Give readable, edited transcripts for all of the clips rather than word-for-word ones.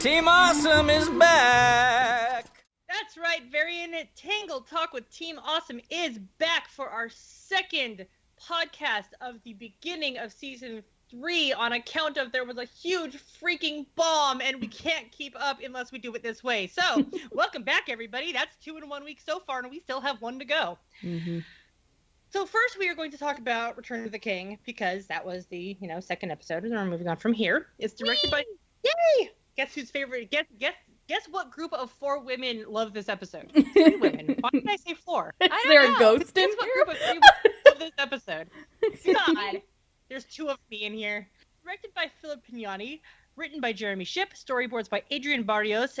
Team Awesome is back! That's right, Variant Tangled Talk with Team Awesome is back for our second podcast of the beginning of Season 3 on account of there was a huge freaking bomb and we can't keep up unless we do it this way. So, welcome back, everybody. That's 2 in 1 week so far, and we still have 1 to go. Mm-hmm. So first we are going to talk about Return of the King, because that was the, second episode, and we're moving on from here. It's directed by... Yay! Guess whose favorite... Guess what group of 4 women love this episode? 3 women. Why did I say 4? Is there a ghost in Guess what here? group of 3 women love this episode? God. There's 2 of me in here. Directed by Philip Pignani. Written by Jeremy Shipp. Storyboards by Adrian Barrios,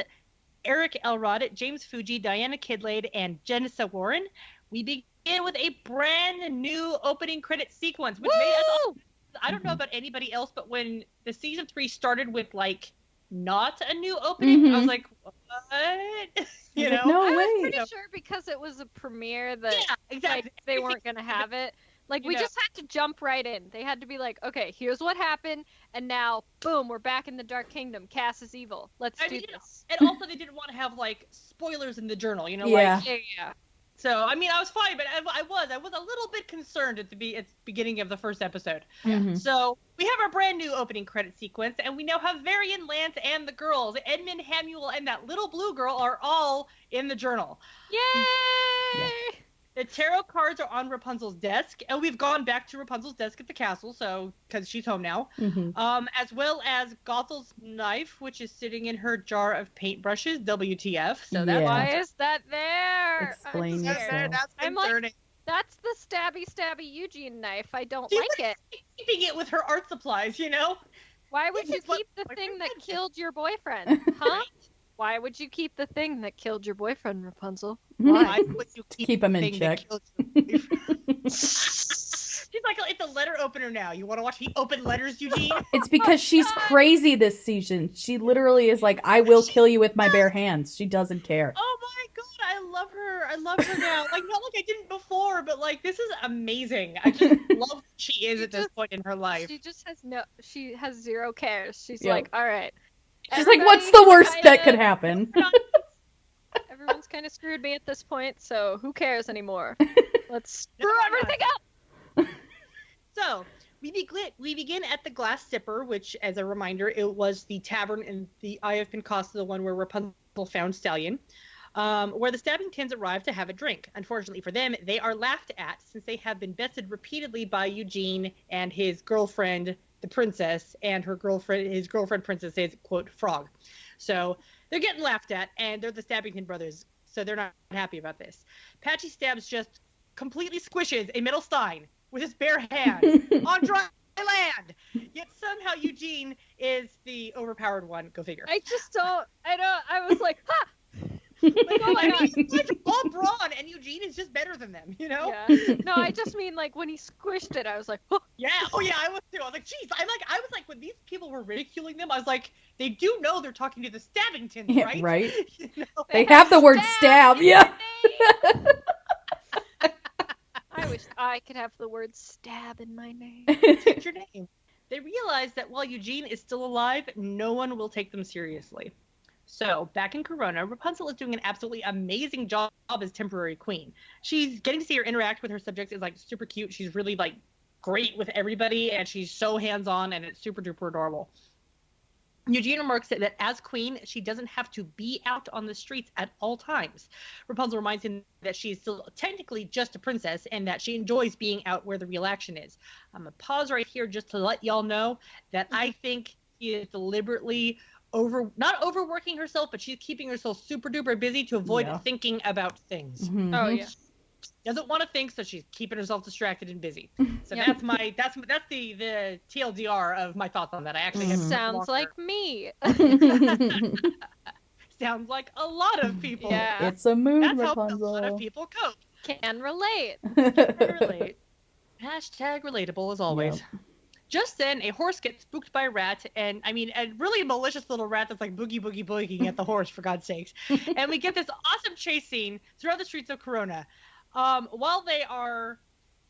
Eric Elrod, James Fuji, Diana Kidlade, and Jenissa Warren. We begin with a brand new opening credit sequence, which made us all... I don't know about anybody else, but when the season 3 started with, not a new opening, I was like, what? No I way. was pretty sure because it was a premiere that exactly. they weren't going to have it. We just had to jump right in. They had to be like, okay, here's what happened, and now, boom, we're back in the Dark Kingdom. Cass is evil. Let's do this. And also, they didn't want to have, spoilers in the journal, Yeah. Yeah. So, I was fine, but I was a little bit concerned at the beginning of the first episode. Mm-hmm. So, we have our brand new opening credit sequence, and we now have Varian, Lance, and the girls. Edmund, Hamuel, and that little blue girl are all in the journal. Yay! Yes. The tarot cards are on Rapunzel's desk, and we've gone back to Rapunzel's desk at the castle, because she's home now. Mm-hmm. As well as Gothel's knife, which is sitting in her jar of paintbrushes, WTF. So that's Why is that there? Explain yourself. That's I'm concerning. That's the stabby Eugene knife. I don't She like it. Keeping it with her art supplies, Why would you This is what keep the my thing that friend said. killed your boyfriend? Huh? Why would you keep the thing that killed your boyfriend, Rapunzel? Why? Why would you Keep him the in thing check. that killed your boyfriend? She's like, it's a letter opener now. You want to watch me open letters, Eugene? It's because she's crazy this season. She literally is like, I will kill you with my bare hands. She doesn't care. Oh my god, I love her. I love her now. Not like I didn't before, but this is amazing. I just love who she is at this point in her life. She just has zero cares. She's Yep. like, all right. She's like, what's the worst that could happen? Everyone's kind of screwed me at this point, so who cares anymore? Let's screw everything up! So, we begin at the Glass Zipper, which, as a reminder, it was the tavern in the Eye of Pencosta, the one where Rapunzel found Stallion, where the Stabbingtons arrive to have a drink. Unfortunately for them, they are laughed at since they have been bested repeatedly by Eugene and his girlfriend, the princess, and his girlfriend princess is, quote, frog. So they're getting laughed at, and they're the Stabbington brothers, so they're not happy about this. Patchy Stabs just completely squishes a metal stein with his bare hands on dry land. Yet somehow Eugene is the overpowered one. Go figure. I was like, ha! Oh my god, it's all brawn, and Eugene is just better than them, Yeah. No, I just mean when he squished it, I was like, oh. Yeah. Oh yeah, I was too. I was like, geez. I was like, when these people were ridiculing them, I was like, they do know they're talking to the Stabbingtons, right? Yeah, right. They They have the word stab, stab in yeah. I wish I could have the word stab in my name. What's your name? They realize that while Eugene is still alive, no one will take them seriously. So, back in Corona, Rapunzel is doing an absolutely amazing job as temporary queen. She's getting to see her interact with her subjects is super cute. She's really great with everybody, and she's so hands-on, and it's super duper adorable. Eugene remarks that as queen, she doesn't have to be out on the streets at all times. Rapunzel reminds him that she is still technically just a princess and that she enjoys being out where the real action is. I'm going to pause right here just to let y'all know that I think she is deliberately not overworking herself, but she's keeping herself super duper busy to avoid thinking about things. Mm-hmm. Oh, yeah. Doesn't want to think, so she's keeping herself distracted and busy. So that's the TLDR of my thoughts on that. I actually have Sounds like me. Sounds like a lot of people. Yeah. It's a mood, That's Rapunzel. how a lot of people cope. Can relate. Relate. Hashtag relatable as always. Yep. Just then, a horse gets spooked by a rat, and a really malicious little rat that's boogie boogie boogieing at the horse, for God's sakes. And we get this awesome chase scene throughout the streets of Corona. While they are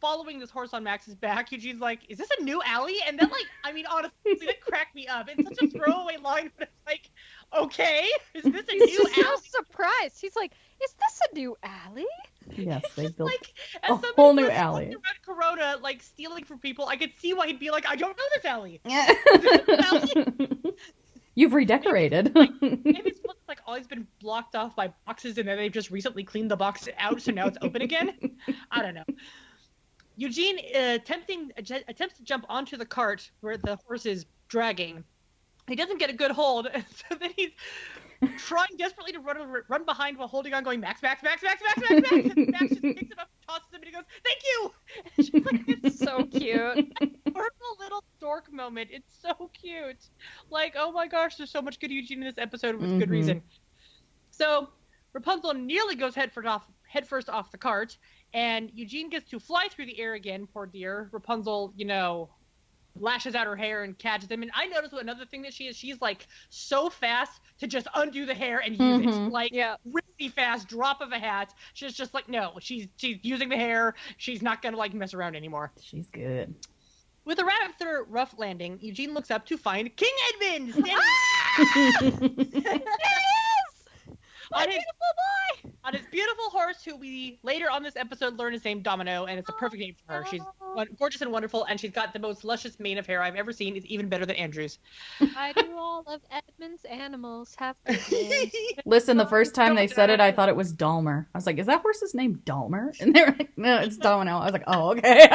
following this horse on Max's back, Eugene's like, is this a new alley? And then, honestly, that cracked me up. It's such a throwaway line, but it's like, okay? Is this a He's new just so alley? surprised. He's like, is this a new alley? Yes, they built Like, a as somebody whole who new has alley. walked around Corona, like, stealing from people, I could see why he'd be like, I don't know this alley. You've redecorated. Maybe it's one that's, like, always been blocked off by boxes, and then they've just recently cleaned the box out, so now it's open again. I don't know. Eugene attempts to jump onto the cart where the horse is dragging. He doesn't get a good hold, so then he's trying desperately to run behind while holding on, going, Max, Max, Max, Max, Max, Max, Max. And Max just picks him up, tosses him, and he goes, thank you! And she's like, It's so cute. adorable little dork moment. It's so cute. Like, oh my gosh, there's so much good Eugene in this episode with good reason. So Rapunzel nearly goes headfirst off the cart, and Eugene gets to fly through the air again, poor dear. Rapunzel, lashes out her hair and catches him. And I noticed another thing that she's like so fast to just undo the hair and use it. Like, really fast, drop of a hat. She's just like, no, she's using the hair. She's not gonna like mess around anymore. She's good. With a rather rough landing, Eugene looks up to find King Edmund standing on his beautiful horse, who we later on this episode learn his name Domino, and it's a perfect name for her. She's gorgeous and wonderful, and she's got the most luscious mane of hair I've ever seen. It's even better than Andrew's. I do all of Edmund's animals have good names. Listen, the first time they said it, I thought it was Dalmer. I was like, is that horse's name Dalmer? And they were like, no, it's Domino. I was like, oh, okay.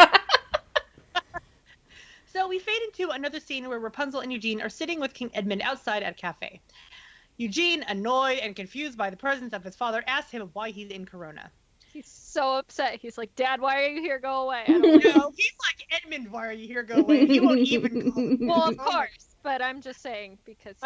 So we fade into another scene where Rapunzel and Eugene are sitting with King Edmund outside at a cafe. Eugene, annoyed and confused by the presence of his father, asks him why he's in Corona. He's so upset. He's like, Dad, why are you here? Go away. I don't want No, he's like, Edmund, why are you here? Go away. He won't even go. Well, of course, but I'm just saying because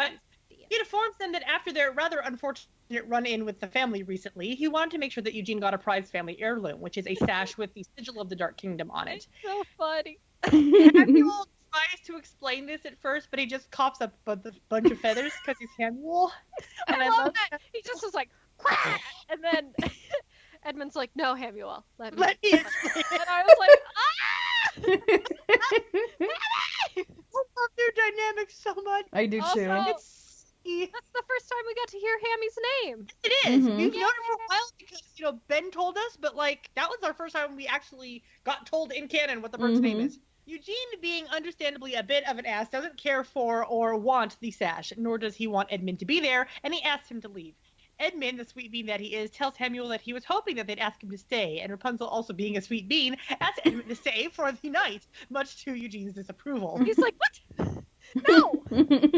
he informs them that after their rather unfortunate run-in with the family recently, he wanted to make sure that Eugene got a prized family heirloom, which is a sash with the sigil of the Dark Kingdom on it. It's so funny. Samuel tries to explain this at first, but he just coughs up a bunch of feathers because he's Samuel. And I love that. He just was like, quack! And then Edmund's like, no, Hamuel, let me explain. And I was like, ah! I love their dynamics so much. I do too. That's the first time we got to hear Hammy's name. It is. We've known it for a while because, Ben told us, but, that was our first time we actually got told in canon what the bird's name is. Eugene, being understandably a bit of an ass, doesn't care for or want the sash, nor does he want Edmund to be there, and he asks him to leave. Edmund, the sweet bean that he is, tells Hamuel that he was hoping that they'd ask him to stay, and Rapunzel, also being a sweet bean, asks Edmund to stay for the night, much to Eugene's disapproval. He's like, what? No! But then he,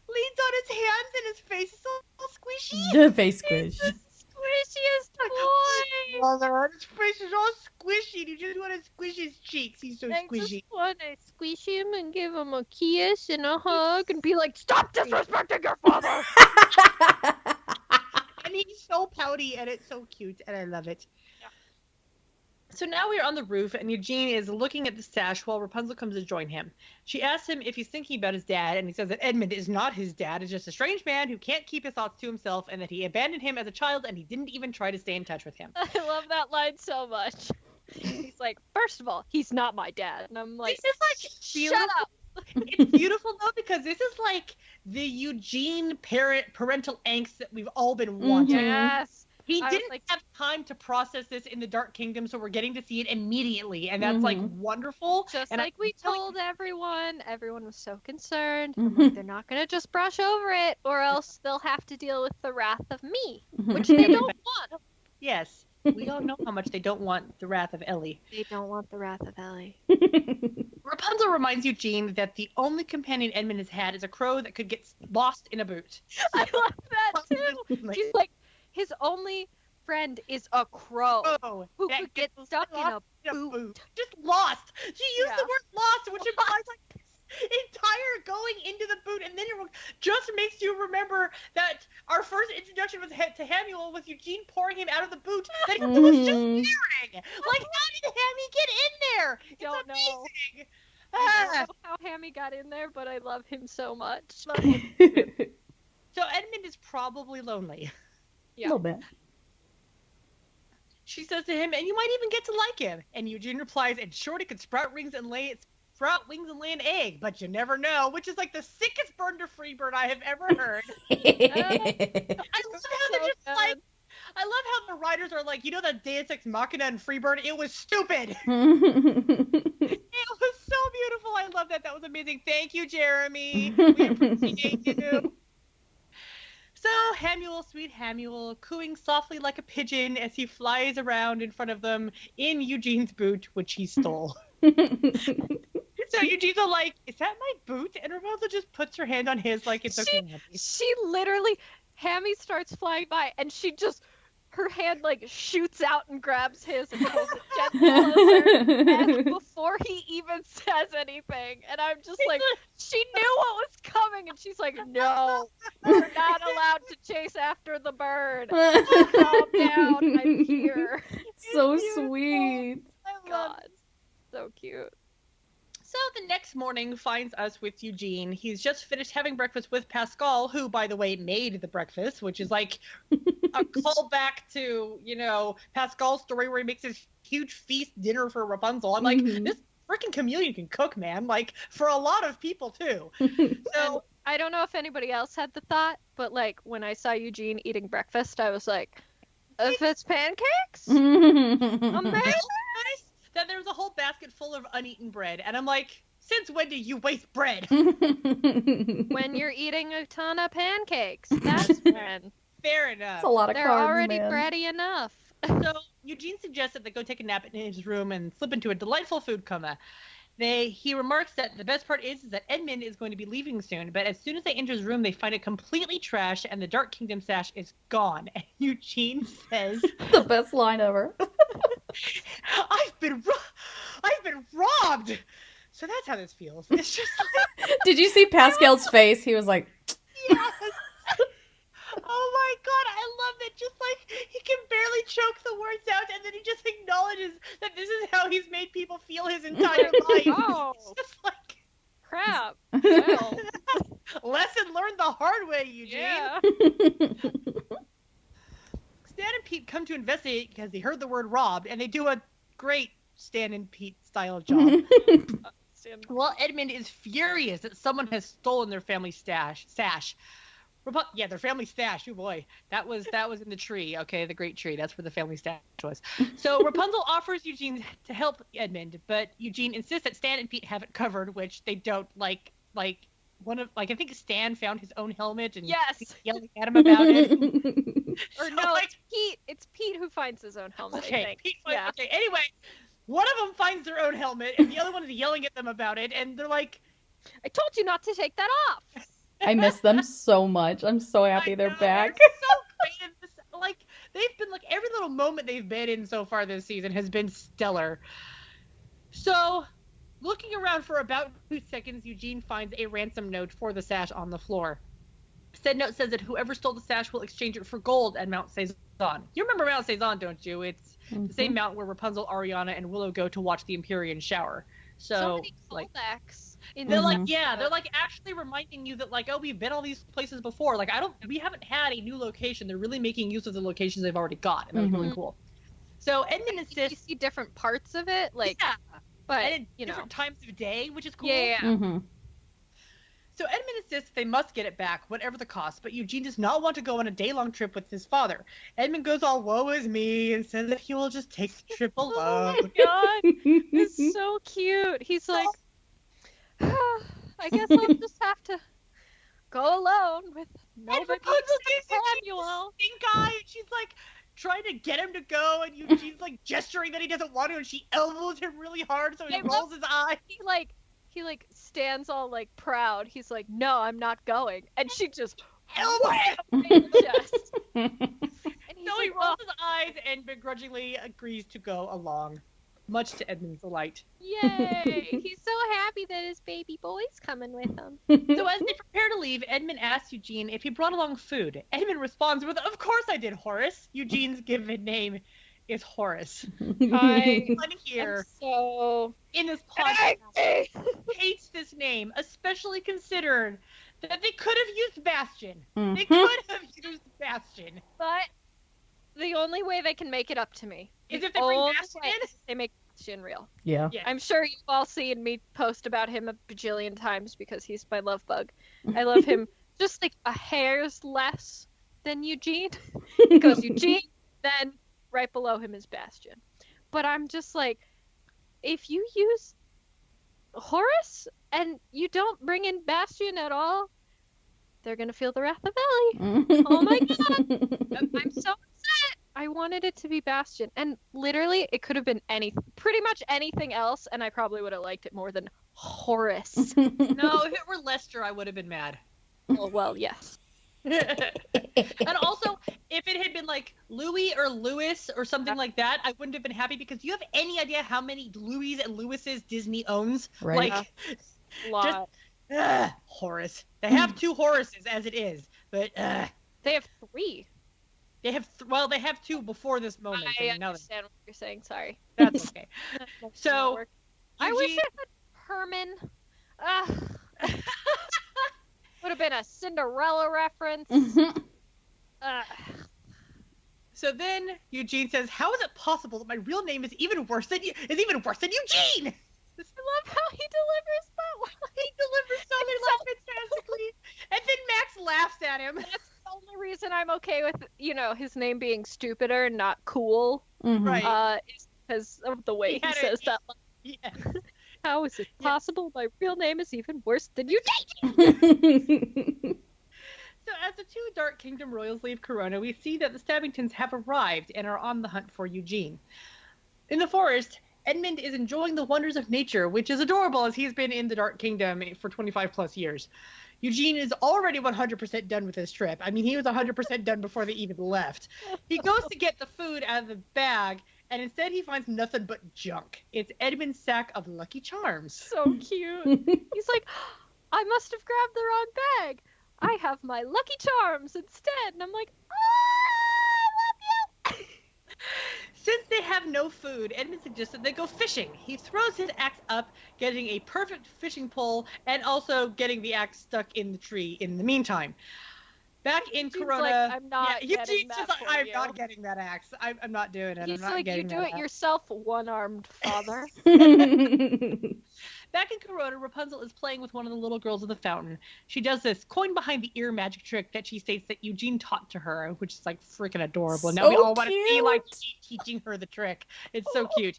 leans on his hands and his face is all squishy. The face squish. Squishiest boy! Mother, his face is all squishy. You just want to squish his cheeks. He's so I squishy. just want to squish him and give him a kiss and a hug and be like, stop disrespecting your father! And he's so pouty, and it's so cute, and I love it. Yeah. So now we're on the roof, and Eugene is looking at the sash while Rapunzel comes to join him. She asks him if he's thinking about his dad, and he says that Edmund is not his dad, is just a strange man who can't keep his thoughts to himself, and that he abandoned him as a child, and he didn't even try to stay in touch with him. I love that line so much. He's like, first of all, he's not my dad. And I'm like, this is shut up. It's beautiful, though, because this is the Eugene parental angst that we've all been wanting. Yes. He didn't have time to process this in the Dark Kingdom, so we're getting to see it immediately, and that's wonderful. Just and we told everyone was so concerned. I'm like, they're not gonna just brush over it, or else they'll have to deal with the wrath of me, which they don't want. Yes, we all know how much they don't want the wrath of Ellie. They don't want the wrath of Ellie. Rapunzel reminds Eugene that the only companion Edmund has had is a crow that could get lost in a boot. I love that too. She's like, his only friend is a crow who could get stuck in a boot. Just lost. She used the word lost, which implies entire going into the boot, and then it just makes you remember that our first introduction was to Hamuel with Eugene pouring him out of the boot that he was just staring. How did Hammy get in there? Don't know. I don't know how Hammy got in there, but I love him so much. So Edmund is probably lonely. A little bit. She says to him, and you might even get to like him. And Eugene replies, and Shorty could sprout rings and lay its sprout wings and lay an egg, but you never know, which is like the sickest burn to Freebird I have ever heard. I love how they're just like, I love how the writers are like, you know that Deus Ex Machina and Freebird? It was stupid. It was so beautiful. I love that. That was amazing. Thank you, Jeremy. We appreciate you. So Hamuel, sweet Hamuel, cooing softly like a pigeon as he flies around in front of them in Eugene's boot, which he stole. So Eugene's all like, is that my boot? And Rapunzel just puts her hand on his like it's okay. She literally, Hammy starts flying by and she just, her hand like shoots out and grabs his and pulls it gently closer and before he even says anything. And I'm just like, she knew what was coming and she's like, no, you're not allowed to chase after the bird. Calm down, I'm here. So sweet. God, so cute. So the next morning finds us with Eugene. He's just finished having breakfast with Pascal, who, by the way, made the breakfast, which is like a callback to, you know, Pascal's story where he makes this huge feast dinner for Rapunzel. I'm like, this freaking chameleon can cook, man. Like, for a lot of people, too. So I don't know if anybody else had the thought, but like when I saw Eugene eating breakfast, I was like, if it's pancakes? Amazing. Then there's a whole basket full of uneaten bread. And I'm like, since when do you waste bread? When you're eating a ton of pancakes. That's when. Fair enough. It's a lot of They're carbs, already man. bready enough. So Eugene suggests that they go take a nap in his room and slip into a delightful food coma. He remarks that the best part is that Edmund is going to be leaving soon, but as soon as they enter his room, they find it completely trashed and the Dark Kingdom sash is gone. And Eugene says, The best line ever. I've been robbed. So that's how this feels. It's just like, Did you see Pascal's face? He was like, yes. Oh my god, I love that. Just like he can barely choke the words out, and then he just acknowledges that this is how he's made people feel his entire life. Oh. It's just like, Crap. Well, lesson learned the hard way, Eugene. yeah. Stan and Pete come to investigate because they heard the word robbed, and they do a great Stan and Pete style job. Well, Edmund is furious that someone has stolen their family sash. Yeah, their family stash. Oh boy, that was in the tree. Okay, the great tree. That's where the family stash was. So Rapunzel offers Eugene to help Edmund, but Eugene insists that Stan and Pete have it covered, which they don't. Like I think Stan found his own helmet and Yes. yelling at him about it. Or So, no, like, it's Pete. It's Pete who finds his own helmet, okay, I think. Pete Yeah. okay. Anyway, one of them finds their own helmet, and the other one is yelling at them about it, and they're like, I told you not to take that off. I miss them so much. I'm so happy they're back. They're so great in this. Like, they've been like every little moment they've been in so far this season has been stellar. So, looking around for about 2 seconds, Eugene finds a ransom note for the sash on the floor. Said note says that whoever stole the sash will exchange it for gold at Mount Saison. You remember Mount Saison, don't you? It's the same mountain where Rapunzel, Ariana, and Willow go to watch the Empyrean shower. So many like, callbacks. they're like, yeah, they're like actually reminding you that like, oh, we've been all these places before. Like, we haven't had a new location. They're really making use of the locations they've already got, and that was really cool. So Edmund You insists, see different parts of it, like, yeah, but and you know, different times of day, which is cool. yeah. Mm-hmm. So Edmund insists they must get it back, whatever the cost, but Eugene does not want to go on a day-long trip with his father. Edmund goes all, woe is me, and says that he will just take the trip alone. Oh my god, it's so cute. He's like, I guess I'll just have to go alone with nobody Rapunzel gives except Eugene Samuel. this stink eye, and she's like trying to get him to go, and Eugene's like gesturing that he doesn't want to, and she elbows him really hard, so he I rolls his eye. He stands all like proud. He's like, no, I'm not going, and she just Elbow him! right in the chest. And he's So he like, rolls his eyes and begrudgingly agrees to go along, much to Edmund's delight. yay! He's so happy that his baby boy's coming with him. So as they prepare to leave, Edmund asks Eugene if he brought along food. Edmund responds with, of course I did, Horace. Eugene's given name is Horace. I Everyone here so in this podcast hates this name, especially considered that they could have used Bastion. They could have used Bastion. But the only way they can make it up to me Is if they bring only Bastion way in? they make Bastion real. Yeah. Yeah. I'm sure you've all seen me post about him a bajillion times because he's my love bug. I love him just like a hair's less than Eugene. It goes Eugene, then right below him is Bastion. But I'm just like, if you use Horace and you don't bring in Bastion at all, they're gonna feel the wrath of Ellie. Oh my god! I'm so upset. I wanted it to be Bastion, and literally, it could have been pretty much anything else, and I probably would have liked it more than Horace. No, if it were Lester, I would have been mad. Oh well, yes. And also, if it had been like Louis or Louis or something like that, I wouldn't have been happy because do you have any idea how many Louis and Louises Disney owns? Right. Like, A lot. Horace. They have 2 Horaces as it is, but They have 3. they have they have 2 before this moment. I and now understand what you're saying. Sorry. that's okay. That's So, not work. I wish Eugene- it had Herman. Would have been a Cinderella reference. So then Eugene says, "How is it possible that my real name is even worse than Eugene?" I love how he delivers that one. He delivers so fantastically, and then Max laughs at him. That's the only reason I'm okay with, his name being stupider and not cool. Right. Is because of the way he had says that. Yes. How is it possible my real name is even worse than Eugene? So as the 2 Dark Kingdom royals leave Corona, we see that the Stabbingtons have arrived and are on the hunt for Eugene. In the forest, Edmund is enjoying the wonders of nature, which is adorable as he's been in the Dark Kingdom for 25 plus years. Eugene is already 100% done with his trip. I mean, he was 100% done before they even left. He goes to get the food out of the bag, and instead he finds nothing but junk. It's Edmund's sack of Lucky Charms. So cute. He's like, I must have grabbed the wrong bag. I have my Lucky Charms instead. And I'm like, I love you. Since they have no food, Edmund suggests that they go fishing. He throws his axe up, getting a perfect fishing pole, and also getting the axe stuck in the tree in the meantime. Back in Eugene's Corona, like, I'm not Eugene's getting just that like, for I'm you. not getting that axe. I'm not doing it. He's I'm not like, you getting do that it axe. yourself, one-armed father. Back in Corona, Rapunzel is playing with one of the little girls of the fountain. She does this coin behind the ear magic trick that she states that Eugene taught to her, which is like freaking adorable. And now we So all want to see like cute. teaching her the trick. It's so cute.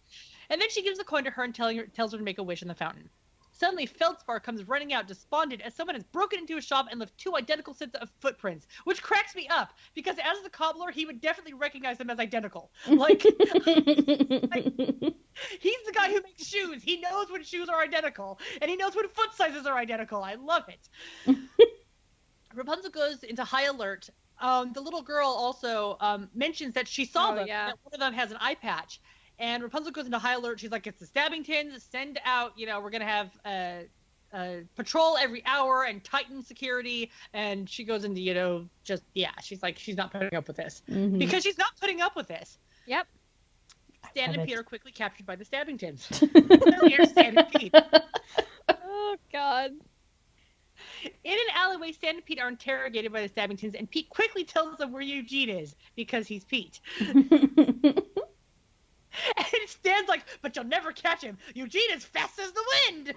And then she gives the coin to her and tells her to make a wish in the fountain. Suddenly, Feldspar comes running out, despondent, as someone has broken into a shop and left 2 identical sets of footprints, which cracks me up, because as the cobbler, he would definitely recognize them as identical. Like, he's the guy who makes shoes. He knows when shoes are identical, and he knows when foot sizes are identical. I love it. Rapunzel goes into high alert. The little girl also mentions that she saw them, yeah. that one of them has an eye patch. And Rapunzel goes into high alert. She's like, it's the Stabbingtons. Send out, we're going to have patrol every hour and tighten security. And she goes into, she's like, she's not putting up with this. Mhm. Because she's not putting up with this. Yep. Stan love and it. Pete are quickly captured by the Stabbingtons. Here's Stan and Pete. Oh, God. In an alleyway, Stan and Pete are interrogated by the Stabbingtons, and Pete quickly tells them where Eugene is, because he's Pete. And Stan's like, but you'll never catch him. Eugene is fast as the wind.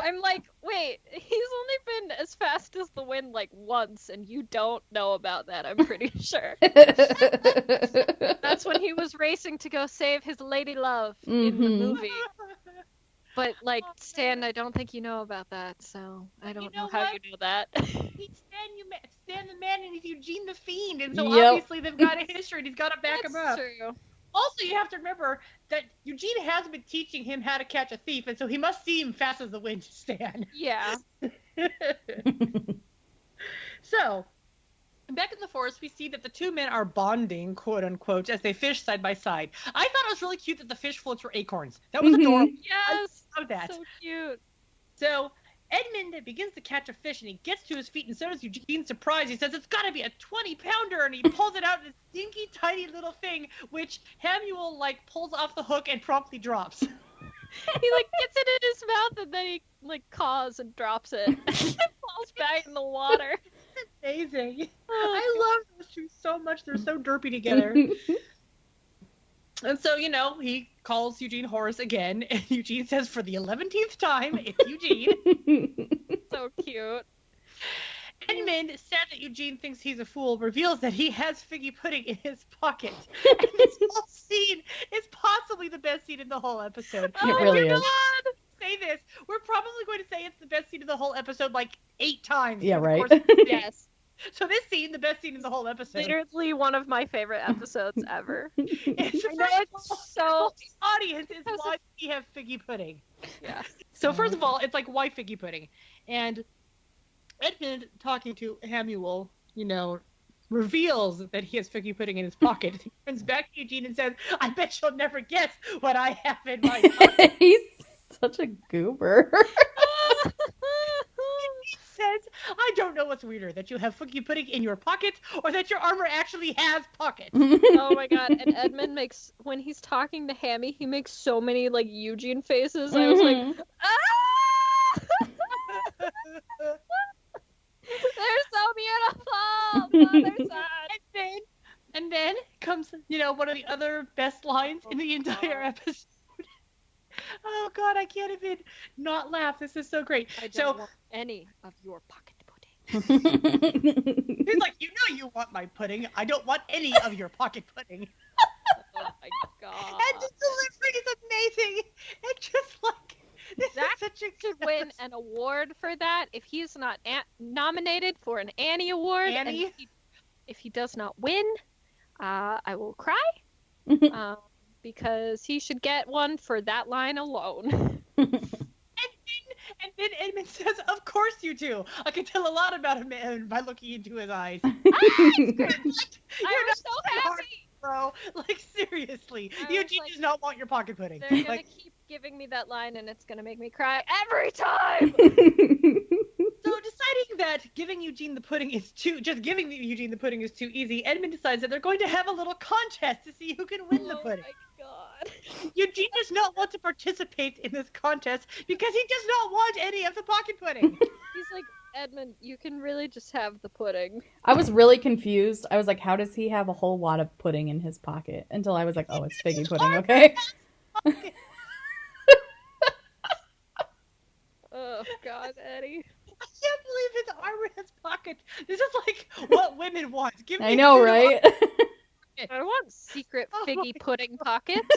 I'm like, wait, he's only been as fast as the wind like once, and you don't know about that, I'm pretty sure. That's when he was racing to go save his lady love in the Mhm. movie. But, like, Stan, I don't think you know about that, so I don't know how you know that. He's Stan the man, and he's Eugene the fiend, and so Yep. obviously they've got a history, and he's got to back him up. That's true. Also, you have to remember that Eugene has been teaching him how to catch a thief, and so he must seem fast as the wind to Stan. Yeah. So, back in the forest, we see that the 2 men are bonding, quote unquote, as they fish side by side. I thought it was really cute that the fish floats were acorns. That was Mhm. adorable. Yes. I love that. So cute. So, Edmund begins to catch a fish, and he gets to his feet, and so does Eugene. Surprised, he says, it's got to be a 20-pounder, and he pulls it out in this dinky, tiny little thing, which Hamuel, pulls off the hook and promptly drops. He, gets it in his mouth, and then he, caws and drops it. And it falls back in the water. Amazing. Oh, I love those 2 so much. They're so derpy together. And so, he calls Eugene Horace again, and Eugene says for the 11th time, it's Eugene. So cute. Edmund, sad that Eugene thinks he's a fool, reveals that he has figgy pudding in his pocket. And this whole scene is possibly the best scene in the whole episode. It really is. Say this. We're probably going to say it's the best scene of the whole episode like 8 times. Yeah, right. Yes. So this scene, the best scene in the whole episode. Literally one of my favorite episodes ever. It's I know it's so... the audience is why we have figgy pudding. Yeah. So first of all, it's like, why figgy pudding? And Edmund, talking to Hamuel, reveals that he has figgy pudding in his pocket. He turns back to Eugene and says, I bet you'll never guess what I have in my pocket. He's such a goober. He says, I don't know what's weirder, that you have figgy pudding in your pocket or that your armor actually has pockets. Oh my god, and Edmund makes, when he's talking to Hammy, he makes so many, like, Eugene faces. I was like, ah! They're so beautiful! Mother son! And then comes, one of the other best lines in the entire episode. Oh god, I can't even not laugh. This is so great. I don't want any of your pocket pudding. He's like, you want my pudding. I don't want any of your pocket pudding. Oh my god. And the delivery is amazing. And just like, this Zach is such a should win an award for that. If he's not nominated for an Annie Award, Annie? and if he does not win, I will cry. Because he should get one for that line alone. And then Edmund says, of course you do. I can tell a lot about a man by looking into his eyes. I was so happy. Bro, like, seriously. I was Eugene like, does not want your pocket pudding. They're gonna keep giving me that line, and it's gonna make me cry every time. So deciding that giving Eugene the pudding is too easy, Edmund decides that they're going to have a little contest to see who can win the pudding. Oh my god. Eugene does not want to participate in this contest because he does not want any of the pocket pudding. He's like, Edmund, you can really just have the pudding. I was really confused. I was like, how does he have a whole wad of pudding in his pocket? Until I was like, oh, it's figgy pudding, okay? Oh god, Eddie. I can't believe his armor has pockets. This is like what women want. Give me I know, two right? I want secret figgy pudding pockets.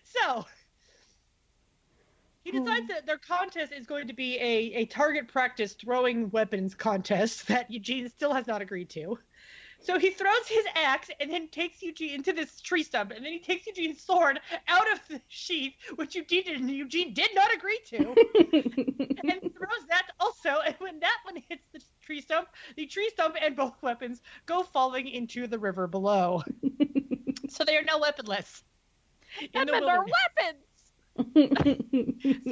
So, he decides that their contest is going to be a target practice throwing weapons contest that Eugene still has not agreed to. So he throws his axe and then takes Eugene into this tree stump, and then he takes Eugene's sword out of the sheath, which Eugene did not agree to, and throws that also. And when that one hits the tree stump and both weapons go falling into the river below. So they are now weaponless. Weapons are weapons! So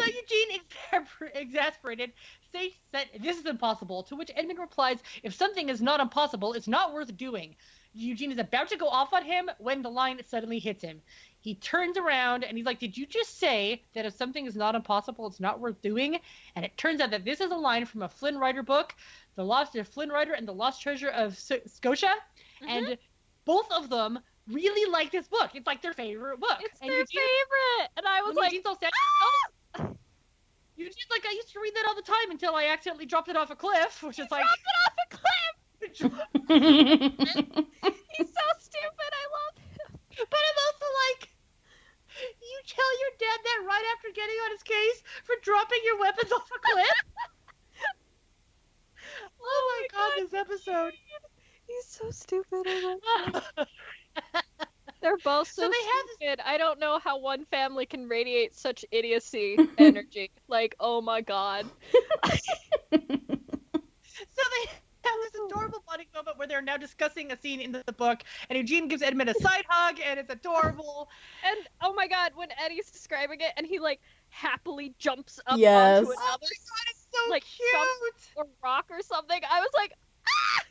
Eugene, exasperated, states that this is impossible, to which Edmund replies, if something is not impossible, it's not worth doing. Eugene is about to go off on him when the line suddenly hits him. He turns around and he's like, did you just say that if something is not impossible, it's not worth doing? And it turns out that this is a line from a Flynn Rider book, Flynn Rider and the Lost Treasure of Scotia. Mm-hmm. And both of them really like this book. It's like their favorite book. It's their favorite. And I was like, Eugene's so sad. Eugene's like, I used to read that all the time until I accidentally dropped it off a cliff, which is like... dropped it off a cliff! He's so stupid. I love him. But I'm also like, you tell your dad that right after getting on his case for dropping your weapons off a cliff? Oh my god, this episode. He's so stupid. I love him. They're both so stupid. I don't know how one family can radiate such idiocy energy. Like, oh my god. So they have this adorable bonding moment where they're now discussing a scene in the book, and Eugene gives Edmund a side hug, and it's adorable. And oh my god, when Eddie's describing it, and he like happily jumps up Yes. onto another, Oh my god, it's so like, cute. or rock or something. I was like, ah!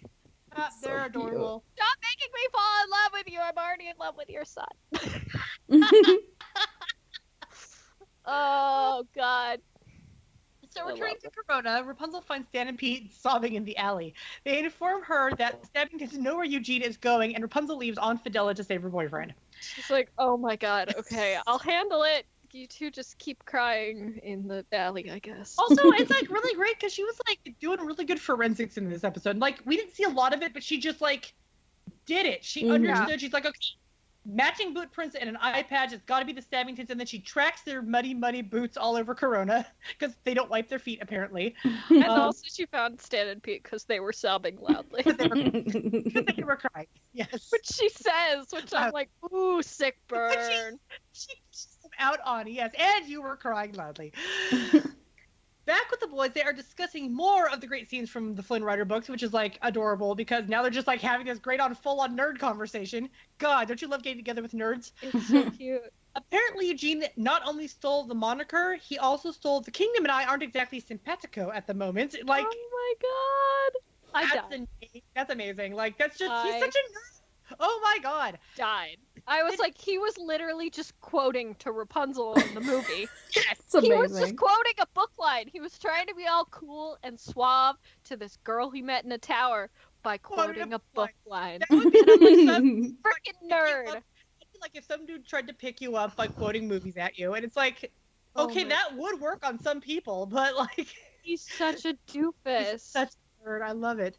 They're adorable. Stop making me fall in love with you. I'm already in love with your son. Oh god. So returning to Corona, Rapunzel finds Stan and Pete sobbing in the alley. They inform her that Stabbington doesn't know where Eugene is going, and Rapunzel leaves on Fidela to save her boyfriend. She's like, oh my god, okay, I'll handle it. You two just keep crying in the alley, I guess. Also, it's like really great because she was like doing really good forensics in this episode. Like we didn't see a lot of it, but she just like did it. She understood. She's like, okay, matching boot prints and an eye patch. It's got to be the Stabbingtons, and then she tracks their muddy boots all over Corona because they don't wipe their feet apparently. And also, she found Stan and Pete because they were sobbing loudly. Because they were crying. Yes. Which she says, which I'm like, ooh, sick burn. She's out on, yes, and you were crying loudly. Back with the boys, they are discussing more of the great scenes from the Flynn Rider books, which is like adorable because now they're just like having this great on full-on nerd conversation. God, don't you love getting together with nerds? It's so cute. Apparently, Eugene not only stole the moniker, he also stole the kingdom, and I aren't exactly simpatico at the moment. Like, oh my god, that's amazing. Like, that's just he's such a nerd. Oh my god, died. I was like, he was literally just quoting to Rapunzel in the movie. Yes, it's amazing. He was just quoting a book line. He was trying to be all cool and suave to this girl he met in a tower by quoting a book line. That would be like freaking nerd. Like if some dude tried to pick you up by quoting movies at you, and it's like, okay, that would work on some people, but like, he's such a doofus. He's such a nerd. I love it.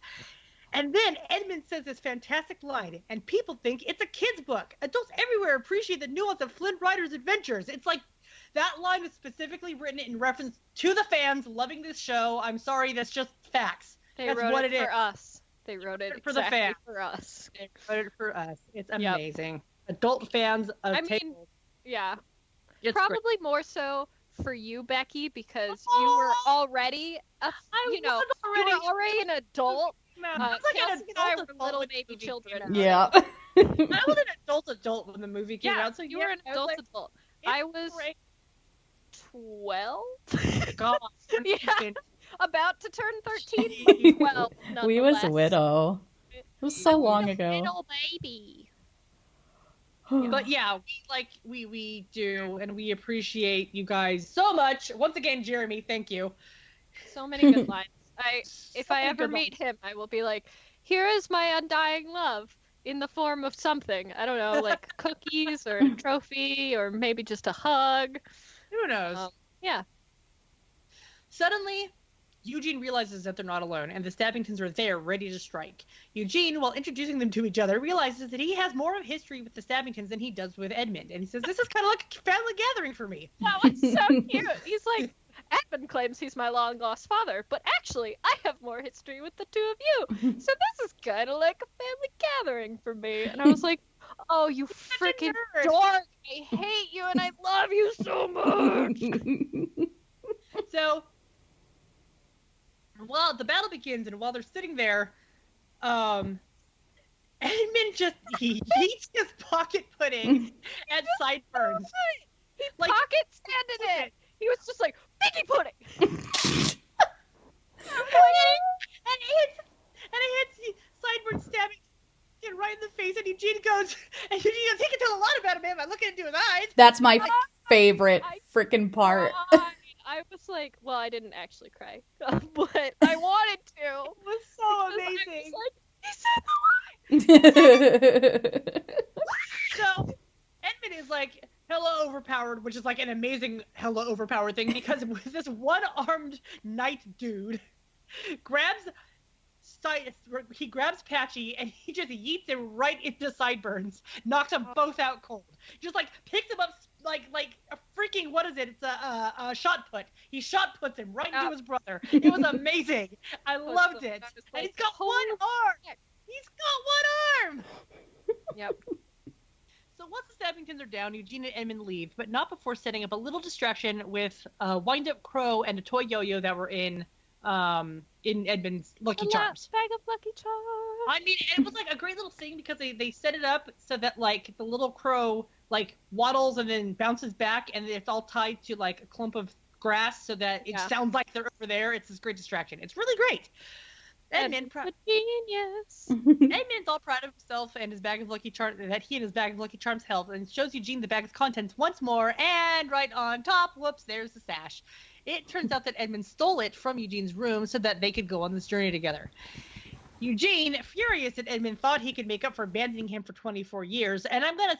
And then Edmund says this fantastic line, and people think it's a kid's book. Adults everywhere appreciate the nuance of Flynn Rider's adventures. It's like that line is specifically written in reference to the fans loving this show. I'm sorry, that's just facts. That's wrote what it for us. They wrote it for exactly the fans. for us. They wrote it for us. It's amazing. Adult fans of yeah. It's probably great. More so for you, Becky, because you were already you were already an adult. Like Kelsey and I were little baby children. Yeah. I was an adult when the movie came out. So you were an adult. I was 12. God. Yeah. About to turn 13, but 12. We was widow. It was so long ago. Little baby. But yeah, we do, and we appreciate you guys so much. Once again, Jeremy, thank you. So many good lines. If I ever meet him, I will be like, here is my undying love in the form of something. I don't know, like cookies or a trophy or maybe just a hug. Who knows? Yeah. Suddenly, Eugene realizes that they're not alone, and the Stabbingtons are there, ready to strike. Eugene, while introducing them to each other, realizes that he has more of history with the Stabbingtons than he does with Edmund, and he says, this is kind of like a family gathering for me. Wow, it's so cute. He's like, Edmund claims he's my long-lost father, but actually, I have more history with the two of you, so this is kind of like a family gathering for me. And I was like, oh, you freaking dork! I hate you, and I love you so much! So, well, the battle begins, and while they're sitting there, Edmund he eats his pocket pudding and sideburns. He pocket standed it! He was just like, Mickey pudding! and it hits Sideburn stabbing right in the face, and Eugene goes, he can tell a lot about a man by looking into his eyes. That's my favorite freaking part. I was like, well, I didn't actually cry, but I wanted to. It was so amazing. He said the line. So Edmund is like hella overpowered, which is like an amazing hella overpowered thing, because this one-armed knight dude grabs Patchy and he just yeets him right into Sideburns, knocks them both out cold. Just like picks him up like a freaking, what is it? It's a shot put. He shot puts him right into his brother. It was amazing. I loved it. And he's got one arm. He's got one arm. Yep. So once the Stabbingtons are down, Eugene and Edmund leave, but not before setting up a little distraction with a wind-up crow and a toy yo-yo that were in Edmund's Lucky Charms. Bag of Lucky Charms. I mean, it was like a great little thing because they set it up so that like the little crow like waddles and then bounces back, and it's all tied to like a clump of grass so that it sounds like they're over there. It's this great distraction. It's really great. Edmund's all proud of himself and his bag of Lucky Charms, that he and his bag of Lucky Charms held, and shows Eugene the bag's contents once more, and right on top, whoops, there's the sash. It turns out that Edmund stole it from Eugene's room so that they could go on this journey together. Eugene, furious that Edmund thought he could make up for abandoning him for 24 years, and I'm going to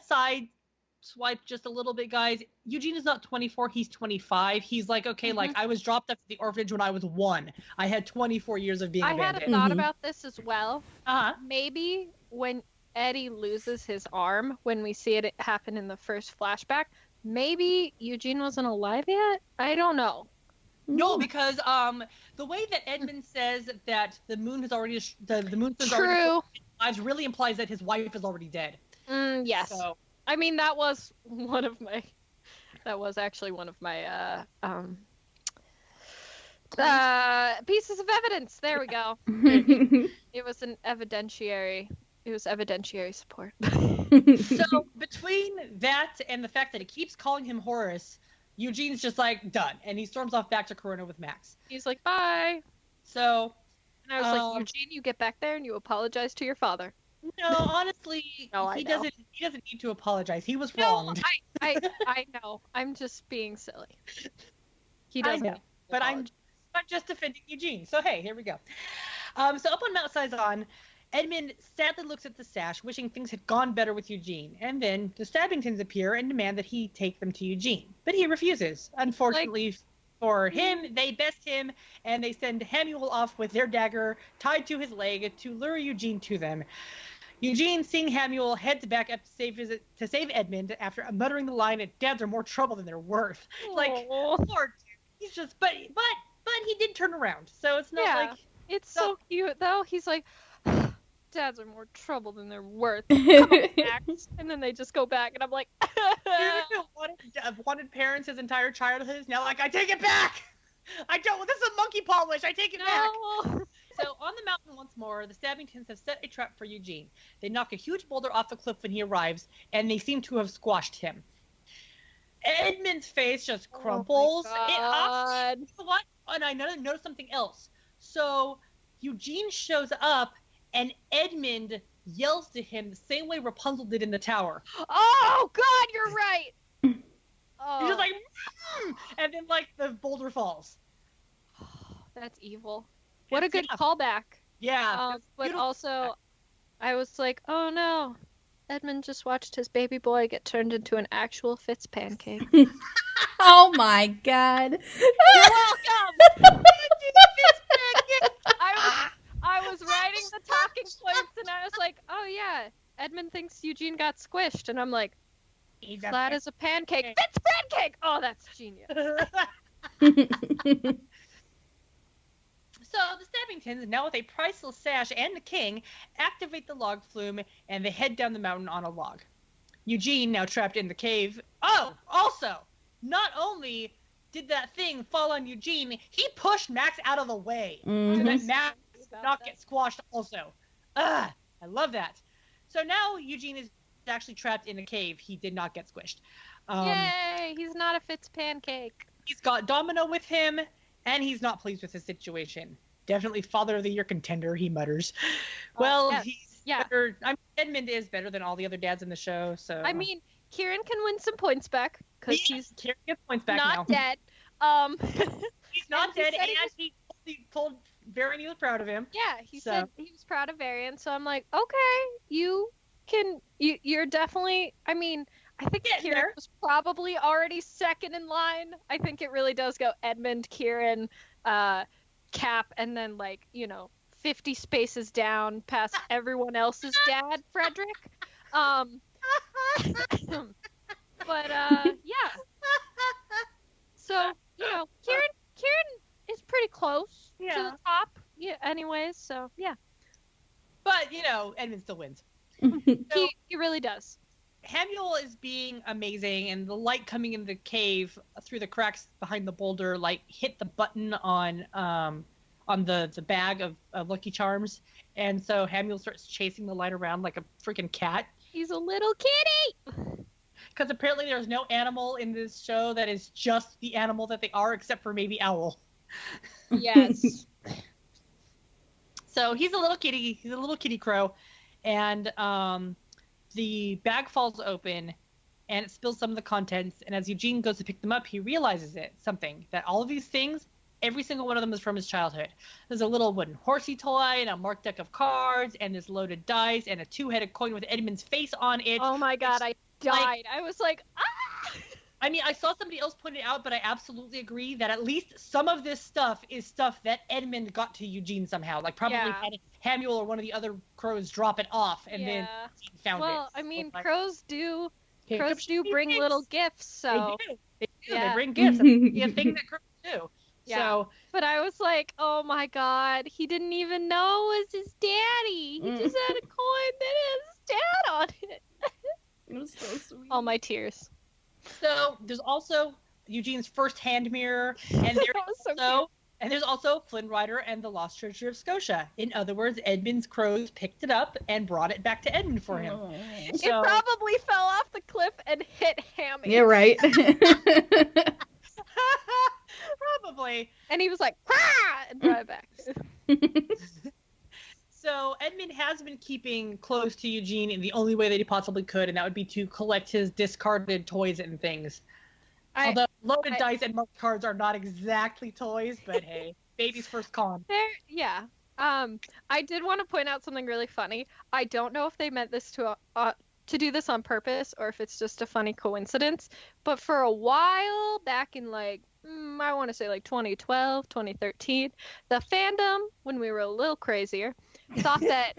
swipe just a little bit, guys. Eugene is not 24, he's 25. He's like, okay, like, I was dropped off at the orphanage when I was 1. I had 24 years of being abandoned. I had a thought about this as well. Uh-huh. Maybe when Eddie loses his arm, when we see it happen in the first flashback, maybe Eugene wasn't alive yet? I don't know. No, because the way that Edmund says that the moon has already the moon has already lives really implies that his wife is already dead. Yes. So, I mean, that was actually one of my pieces of evidence. There we go. It was evidentiary support. So between that and the fact that it keeps calling him Horace, Eugene's just like, done. And he storms off back to Corona with Max. He's like, bye. So, and I was like, Eugene, you get back there and you apologize to your father. No, honestly, he doesn't need to apologize. He was wronged. I know. I'm just being silly. He doesn't. I know, but I'm not just defending Eugene. So hey, here we go. So up on Mount Saison, Edmund sadly looks at the sash, wishing things had gone better with Eugene. And then the Stabbingtons appear and demand that he take them to Eugene. But he refuses. Unfortunately for him, they best him, and they send Hamuel off with their dagger tied to his leg to lure Eugene to them. Eugene, seeing Hamuel, heads back up to save Edmund after muttering the line, "Dads are more trouble than they're worth." Like, Lord, he's just, but he did turn around, so it's not like... It's so cute, though. He's like, dads are more trouble than they're worth. Come on, Max. And then they just go back, and I'm like... wanted parents his entire childhood. Now, like, I take it back! This is a monkey paw wish, I take it back! So, on the mountain once more, the Stabbingtons have set a trap for Eugene. They knock a huge boulder off the cliff when he arrives, and they seem to have squashed him. Edmund's face just crumples. Oh my God. You know what? And I noticed something else. So, Eugene shows up, and Edmund yells to him the same way Rapunzel did in the tower. Oh, God, you're right! He's just like, and then, like, the boulder falls. That's evil. What a good callback. Yeah. But also, I was like, oh no, Edmund just watched his baby boy get turned into an actual Fitz pancake. Oh my God. You're welcome! I was writing the talking points and I was like, oh yeah, Edmund thinks Eugene got squished. And I'm like, flat as a pancake. Fitz pancake! Oh, that's genius. So the Stabbingtons, now with a priceless sash and the king, activate the log flume, and they head down the mountain on a log. Eugene, now trapped in the cave... Oh, also, not only did that thing fall on Eugene, he pushed Max out of the way. So that Max did not get squashed also. I love that. So now Eugene is actually trapped in a cave. He did not get squished. Yay! He's not a Fitz pancake. He's got Domino with him, and he's not pleased with his situation. Definitely Father of the Year contender, he mutters. Well, yes. He's better. I mean, Edmund is better than all the other dads in the show, so... I mean, Kieran can win some points back, because he's Kieran gets points back not now. dead. He's not dead, and he told Varian he was proud of him. Yeah, he said he was proud of Varian, so I'm like, okay, you're definitely... I mean... I think Kieran was probably already second in line. I think it really does go Edmund, Kieran, Cap, and then 50 spaces down past everyone else's dad, Frederick. But yeah. So Kieran is pretty close to the top. Yeah. Anyways, so yeah. But Edmund still wins. He really does. Hamuel is being amazing, and the light coming in the cave through the cracks behind the boulder, hit the button on the bag of Lucky Charms, and so Hamuel starts chasing the light around like a freaking cat. He's a little kitty! Because apparently there's no animal in this show that is just the animal that they are, except for maybe Owl. Yes. So he's a little kitty. He's a little kitty crow, and the bag falls open, and it spills some of the contents. And as Eugene goes to pick them up, he realizes that all of these things, every single one of them is from his childhood. There's a little wooden horsey toy and a marked deck of cards and this loaded dice and a 2-headed coin with Edmund's face on it. Oh my god, I died. I was like, ah! I mean, I saw somebody else point it out, but I absolutely agree that at least some of this stuff is stuff that Edmund got to Eugene somehow. Like, probably had Hamuel or one of the other crows drop it off, and then Eugene found it. Well, I mean, like, crows do bring little gifts, so... They do. They bring gifts. It's a thing that crows do. Yeah. So, but I was like, oh my god, he didn't even know it was his daddy. He just had a coin that has his dad on it. It was so sweet. All my tears. So there's also Eugene's first hand mirror, and there's also Flynn Rider and the Lost Treasure of Scotia. In other words, Edmund's crows picked it up and brought it back to Edmund for him. Oh. It probably fell off the cliff and hit Hammy. Yeah, right. Probably. And he was like, "Crah!" and brought it back. So Edmund has been keeping close to Eugene in the only way that he possibly could, and that would be to collect his discarded toys and things. Although loaded dice and marked cards are not exactly toys, but hey, baby's first con. Yeah. I did want to point out something really funny. I don't know if they meant this to do this on purpose or if it's just a funny coincidence, but for a while back in I want to say 2012, 2013, the fandom, when we were a little crazier, thought that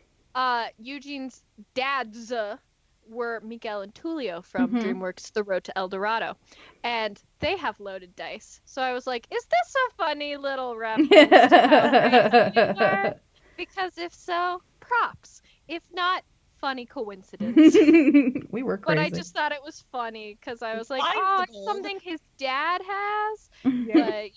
Eugene's dads were Miguel and Tulio from DreamWorks' The Road to El Dorado, and they have loaded dice. So I was like, is this a funny little reference to how crazy we were? Because if so, props. If not, funny coincidence. We were crazy. But I just thought it was funny because I was like, it's something his dad has. But,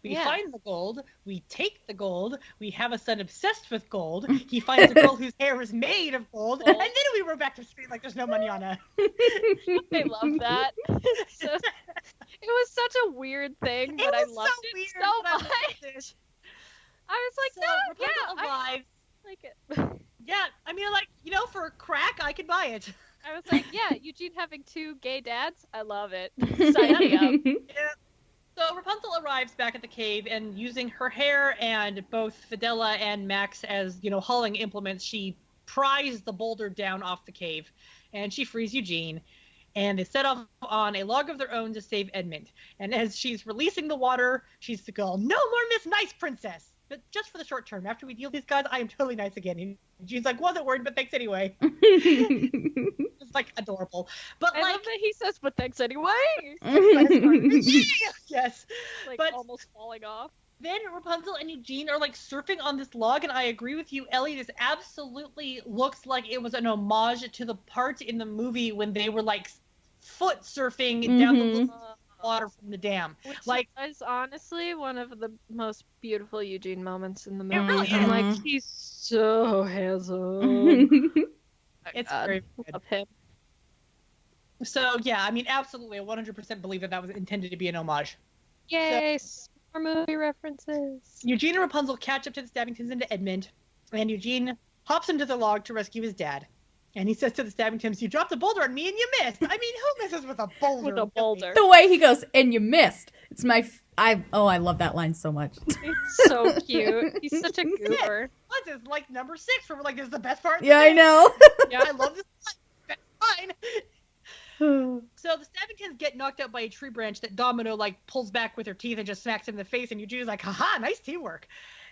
We find the gold, we take the gold, we have a son obsessed with gold, he finds a girl whose hair is made of gold, and then we were back to street like there's no money on it. I love that. It was such a weird thing, but I loved it so much. I was like, I like it. Yeah, I mean, for crack, I could buy it. I was like, yeah, Eugene having 2 gay dads, I love it. Sign me up. Yeah. So Rapunzel arrives back at the cave, and using her hair and both Fidela and Max as, hauling implements, she pries the boulder down off the cave, and she frees Eugene. And they set off on a log of their own to save Edmund. And as she's releasing the water, she's to go, "No more Miss Nice Princess!" But just for the short term. After we deal with these guys, I am totally nice again. And Eugene's like, "Wasn't worried, but thanks anyway." It's adorable. But I love that he says, "But thanks anyway." Yes. But almost falling off. Then Rapunzel and Eugene are surfing on this log, and I agree with you, Ellie. This absolutely looks like it was an homage to the part in the movie when they were foot surfing down the water from the dam. Which is honestly one of the most beautiful Eugene moments in the movie. It really I'm like, he's so handsome. It's very good. Love him. So yeah, I mean, absolutely, I 100% believe that was intended to be an homage. Yay! More movie references. Eugene and Rapunzel catch up to the Stabbingtons and to Edmund, and Eugene hops into the log to rescue his dad. And he says to the Stabbingtons, "You dropped a boulder on me and you missed." I mean, who misses with a boulder? With a boulder. The way he goes, "And you missed." It's I love that line so much. He's so cute. He's such a goober. What's this, number 6, where we're this is the best part of the Yeah, I game. know. Yeah, I love this line. That's fine. So the Stabbingtons get knocked out by a tree branch that Domino pulls back with her teeth and just smacks him in the face, and Eugene's like, "Haha, nice teamwork."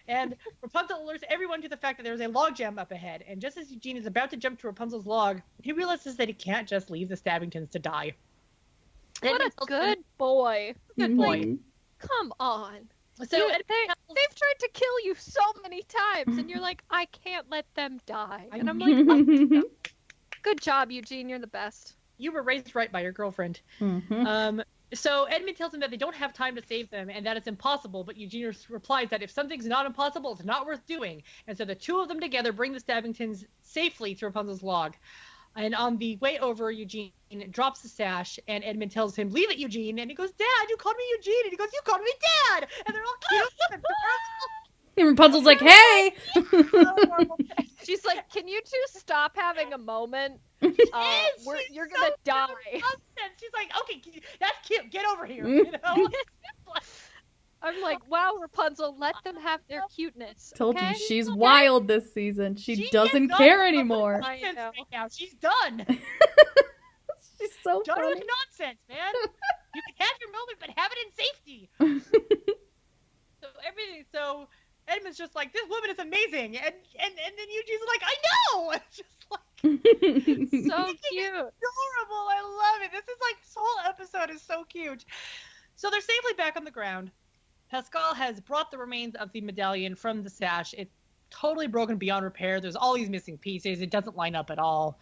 And Rapunzel alerts everyone to the fact that there's a log jam up ahead, and just as Eugene is about to jump to Rapunzel's log, he realizes that he can't just leave the Stabbingtons to die. What a good boy. Good boy. Come on. So they've tried to kill you so many times, and you're like, I can't let them die. And I'm like, oh, good job, Eugene. You're the best. You were raised right by your girlfriend. Mm-hmm. So Edmund tells him that they don't have time to save them and that it's impossible, but Eugene replies that if something's not impossible, it's not worth doing. And so the two of them together bring the Stabbingtons safely to Rapunzel's log. And on the way over, Eugene drops the sash, and Edmund tells him, "Leave it, Eugene." And he goes, "Dad, you called me Eugene." And he goes, "You called me Dad." And they're all cute. And Rapunzel's like, "Hey." She's like, can you two stop having a moment? You're gonna die. Nonsense. She's like, okay, that's cute. Get over here. You know? I'm like, wow, Rapunzel, let them have their cuteness. Told okay? you she's wild this season. She doesn't is care done with anymore. nonsense right now. She's done. She's so Done funny. with nonsense, man. You can have your moment, but have it in safety. So Edmund's just like, this woman is amazing, and then Eugene's like, I know. It's just like So cute. adorable. I love it. This whole episode is so cute. So they're safely back on the ground. Pascal has brought the remains of the medallion from the sash. It's totally broken beyond repair. There's all these missing pieces. It doesn't line up at all.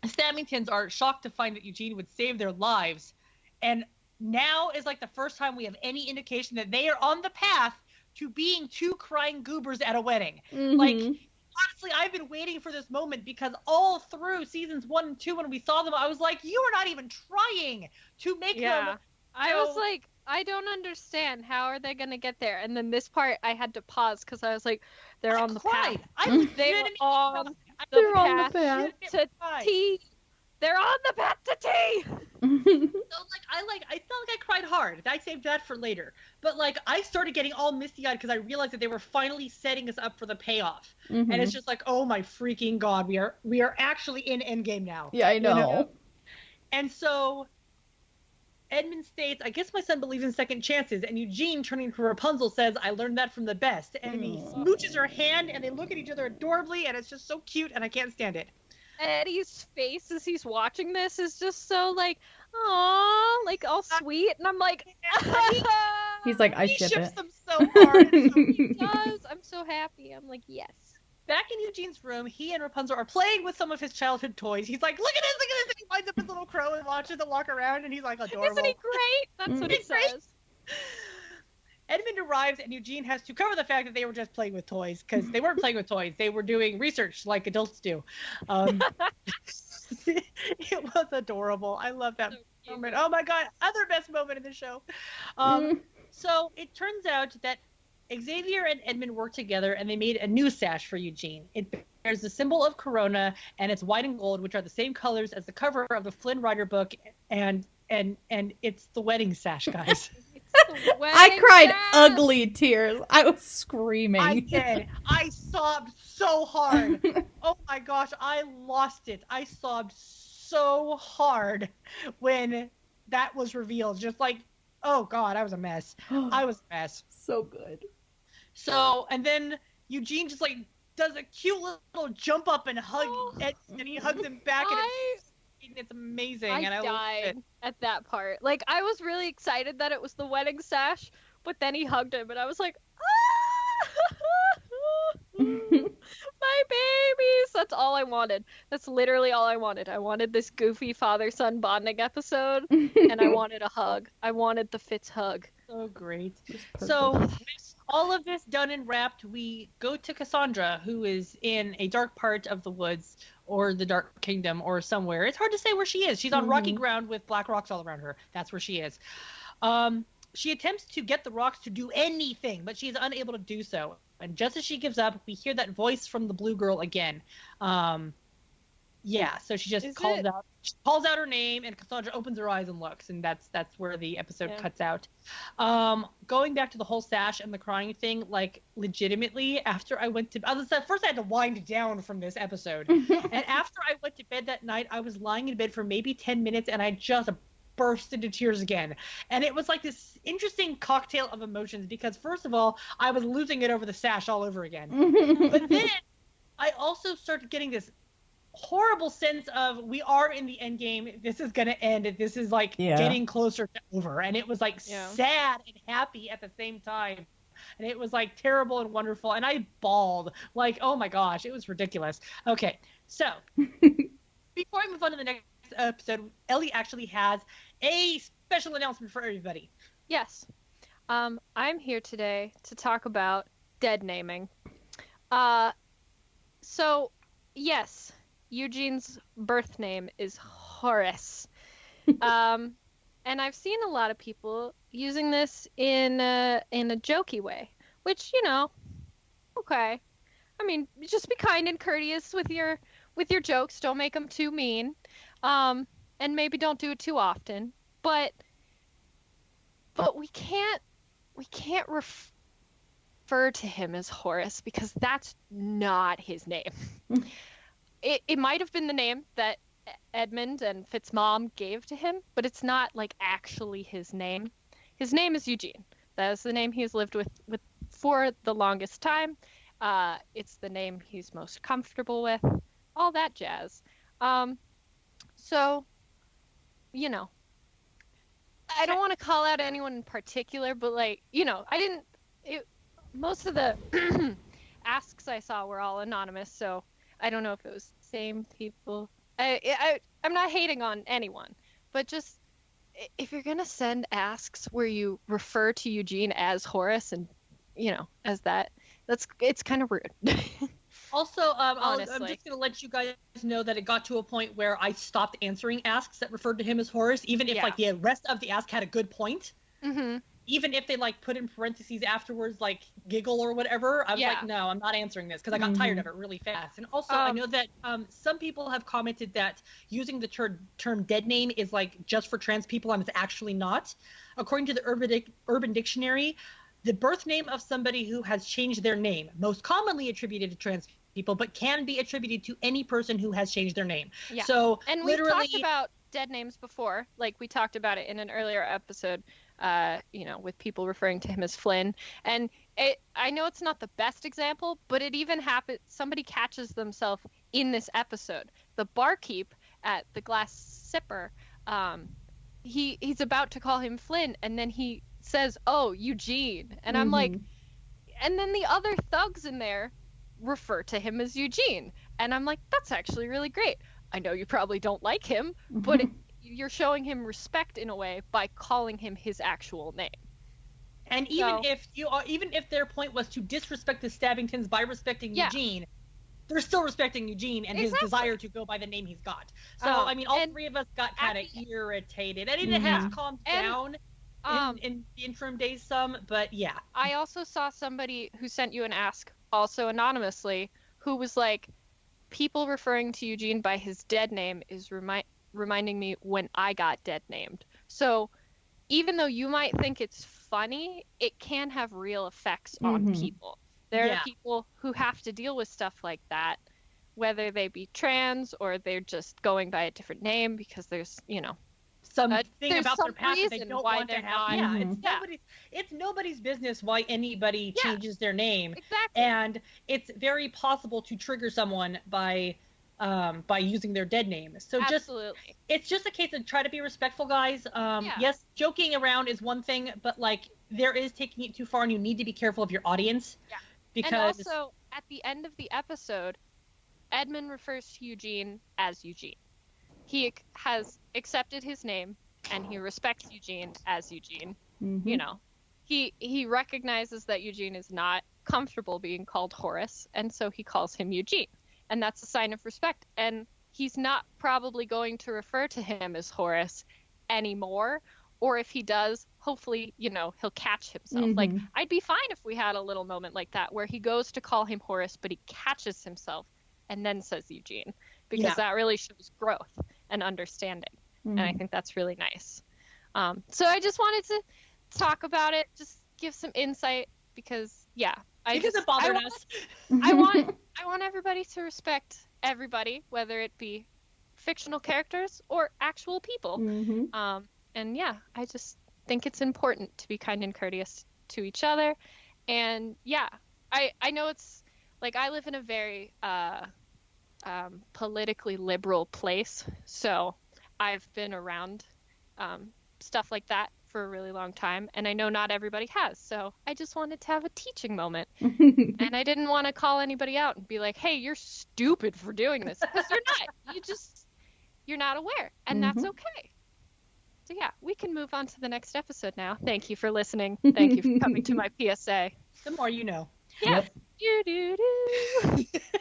Stabbingtons are shocked to find that Eugene would save their lives. And now is like the first time we have any indication that they are on the path to being two crying goobers at a wedding. Mm-hmm. Like, honestly, I've been waiting for this moment because all through seasons 1 and 2, when we saw them, I was like, you are not even trying to make them. I was like, I don't understand. How are they going to get there? And then this part, I had to pause because I was like, they're on the path. They're on the path to T. They're on the path to T. So, I felt like I cried hard. I saved that for later. But, I started getting all misty-eyed because I realized that they were finally setting us up for the payoff. Mm-hmm. And it's just like, oh my freaking God, we are actually in Endgame now. Yeah, I know. You know? And so Edmund states, I guess my son believes in second chances. And Eugene, turning to Rapunzel, says, I learned that from the best. And he smooches her hand, and they look at each other adorably, and it's just so cute, and I can't stand it. Eddie's face as he's watching this is just so aww, all sweet. And I'm like, He's like, I he ship ships it. them so hard. It's so he does. I'm so happy. I'm like, yes. Back in Eugene's room, he and Rapunzel are playing with some of his childhood toys. He's like, look at this, and he winds up his little crow and watches it walk around, and he's like, adorable. Isn't he great? That's what he says. Edmund arrives, and Eugene has to cover the fact that they were just playing with toys, because they weren't playing with toys. They were doing research like adults do. It was adorable. I love that moment. Oh my God, other best moment in the show. So it turns out that Xavier and Edmund worked together, and they made a new sash for Eugene. It bears the symbol of Corona, and it's white and gold, which are the same colors as the cover of the Flynn Rider book, and it's the wedding sash, guys. I cried ugly tears. I was screaming. I did. I sobbed so hard. Oh my gosh, I lost it. I sobbed so hard when that was revealed. Just like, oh God, I was a mess. I was a mess. So good. So, and then Eugene just does a cute little jump up and hug Ed, and he hugs him back, and it's amazing. I died at that part. I was really excited that it was the wedding sash, but then he hugged him, and I was like, my babies. That's all I wanted. That's literally all I wanted. I wanted this goofy father-son bonding episode, and I wanted a hug. I wanted the Fitz hug. So great. So, all of this done and wrapped, we go to Cassandra, who is in a dark part of the woods, or the Dark Kingdom, or somewhere. It's hard to say where she is. She's on rocky ground with black rocks all around her. That's where she is. She attempts to get the rocks to do anything, but she is unable to do so. And just as she gives up, we hear that voice from the blue girl again. So she just calls out her name, and Cassandra opens her eyes and looks, and that's where the episode cuts out. Going back to the whole sash and the crying thing, legitimately, after I went to first I had to wind down from this episode, and after I went to bed that night, I was lying in bed for maybe 10 minutes, and I just burst into tears again. And it was like this interesting cocktail of emotions, because first of all, I was losing it over the sash all over again, but then I also started getting this horrible sense of, we are in the end game, this is gonna end, this is getting closer to over, and it was sad and happy at the same time, and it was terrible and wonderful, and I bawled oh my gosh, it was ridiculous. Okay, so before I move on to the next episode, Ellie actually has a special announcement for everybody. Yes. I'm here today to talk about dead naming. So yes, Eugene's birth name is Horace. And I've seen a lot of people using this in a jokey way, which, okay. I mean, just be kind and courteous with your jokes. Don't make them too mean. And maybe don't do it too often. But we can't refer to him as Horace because that's not his name. It might have been the name that Edmund and Fitz's mom gave to him, but it's not like actually his name. His name is Eugene. That is the name he's lived with for the longest time. It's the name he's most comfortable with. All that jazz. So, you know, I don't want to call out anyone in particular, but like, you know, most of the asks I saw were all anonymous, so I don't know if it was the same people. I'm not hating on anyone, but just if you're gonna send asks where you refer to Eugene as Horace and, you know, as it's kind of rude. Also, I'm just Honestly. going to let you guys know that it got to a point where I stopped answering asks that referred to him as Horace, even if like the rest of the ask had a good point. Mm-hmm. Even if they like put in parentheses afterwards, like giggle or whatever, I was like, no, I'm not answering this because I got tired of it really fast. And also, I know that some people have commented that using the term dead name is like just for trans people, and it's actually not. According to the Urban Dictionary, the birth name of somebody who has changed their name, most commonly attributed to trans people, but can be attributed to any person who has changed their name. Yeah. So and we talked about dead names before, like we talked about it in an earlier episode, you know, with people referring to him as Flynn. And I know it's not the best example, but it even happens. Somebody catches themselves in this episode. The barkeep at the Glass Sipper, he's about to call him Flynn, and then he says, "Oh, Eugene," and I'm like, and then the other thugs in there refer to him as Eugene, and I'm like, that's actually really great. I know you probably don't like him, but you're showing him respect in a way by calling him his actual name. And even if their point was to disrespect the Stabbingtons by respecting Eugene, they're still respecting Eugene and his desire to go by the name he's got. So I mean, all three of us got kind of irritated, and it has calmed down in the interim days some, but yeah. I also saw somebody who sent you an ask, also anonymously, who was like, people referring to Eugene by his dead name is reminding me when I got dead named. So even though you might think it's funny, it can have real effects on people. There are people who have to deal with stuff like that, whether they be trans or they're just going by a different name because there's, you know, something about their past that they don't want to have. It's nobody's business why anybody changes their name. Exactly. And it's very possible to trigger someone by using their dead name. So it's just a case of try to be respectful, guys. Yes, joking around is one thing, but like there is taking it too far, and you need to be careful of your audience. Yeah. Because and also at the end of the episode, Edmund refers to Eugene as Eugene. He has accepted his name, and he respects Eugene as Eugene. You know, he recognizes that Eugene is not comfortable being called Horace, and so he calls him Eugene. And that's a sign of respect. And he's not probably going to refer to him as Horace anymore. Or if he does, hopefully, you know, he'll catch himself. Like, I'd be fine if we had a little moment like that where he goes to call him Horace, but he catches himself and then says Eugene. Because that really shows growth and understanding. And I think that's really nice. So I just wanted to talk about it, just give some insight because, it bothered us. I want everybody to respect everybody, whether it be fictional characters or actual people. And I just think it's important to be kind and courteous to each other. And I know it's like I live in a very politically liberal place, so I've been around stuff like that for a really long time, and I know not everybody has, so I just wanted to have a teaching moment. And I didn't want to call anybody out and be like, hey, you're stupid for doing this, because you're not. You're not aware, and that's okay. So we can move on to the next episode now. Thank you for listening. Thank you for coming to my PSA. The more you know. Yeah. Yep.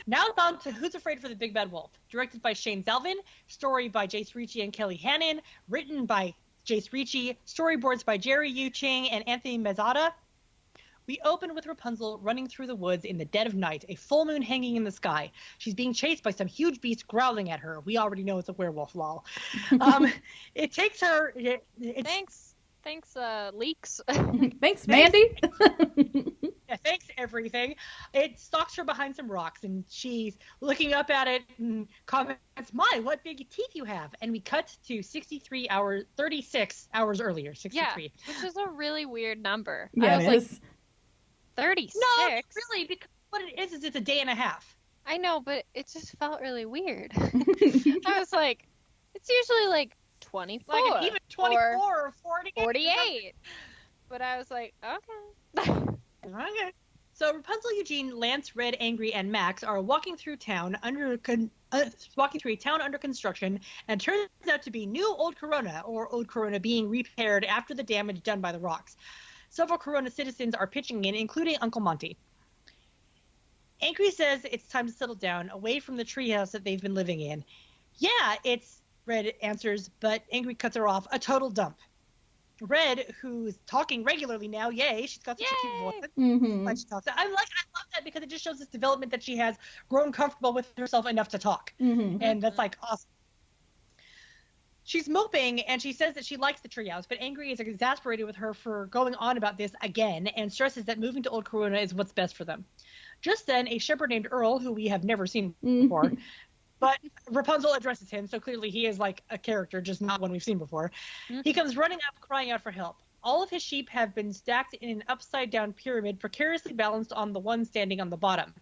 Now it's on to Who's Afraid for the Big Bad Wolf. Directed by Shane Zalvin, story by Jace Ricci and Kelly Hannon, written by Jace Ricci, storyboards by Jerry Yu Ching and Anthony Mezzata. We open with Rapunzel running through the woods in the dead of night, a full moon hanging in the sky. She's being chased by some huge beast growling at her. We already know it's a werewolf, lol. It takes her... Thanks, Leaks. Thanks, Mandy. Yeah, thanks, everything. It stalks her behind some rocks, and she's looking up at it and comments, "My, what big teeth you have!" And we cut to 36 hours earlier. 63. Yeah, which is a really weird number. Yeah, I was it like, is. 36? No, really, because what it is it's a day and a half. I know, but it just felt really weird. I was like, it's usually like 24. Like even 24 or 48. 48. But I was like, okay. Okay. So Rapunzel, Eugene, Lance, Red, Angry, and Max are walking through a town under construction, and turns out to be new Old Corona, or Old Corona being repaired after the damage done by the rocks. Several Corona citizens are pitching in, including Uncle Monty. Angry says it's time to settle down, away from the treehouse that they've been living in. Yeah, it's, Red answers, but Angry cuts her off, a total dump. Red, who's talking regularly now, yay, she's got such a cute voice. Mm-hmm. When she talks. I love that because it just shows this development that she has grown comfortable with herself enough to talk. Mm-hmm. And that's like awesome. She's moping, and she says that she likes the treehouse, but Angry is exasperated with her for going on about this again, and stresses that moving to Old Corona is what's best for them. Just then, a shepherd named Earl, who we have never seen before, but Rapunzel addresses him, so clearly he is like a character, just not one we've seen before. Mm-hmm. He comes running up, crying out for help. All of his sheep have been stacked in an upside-down pyramid, precariously balanced on the one standing on the bottom.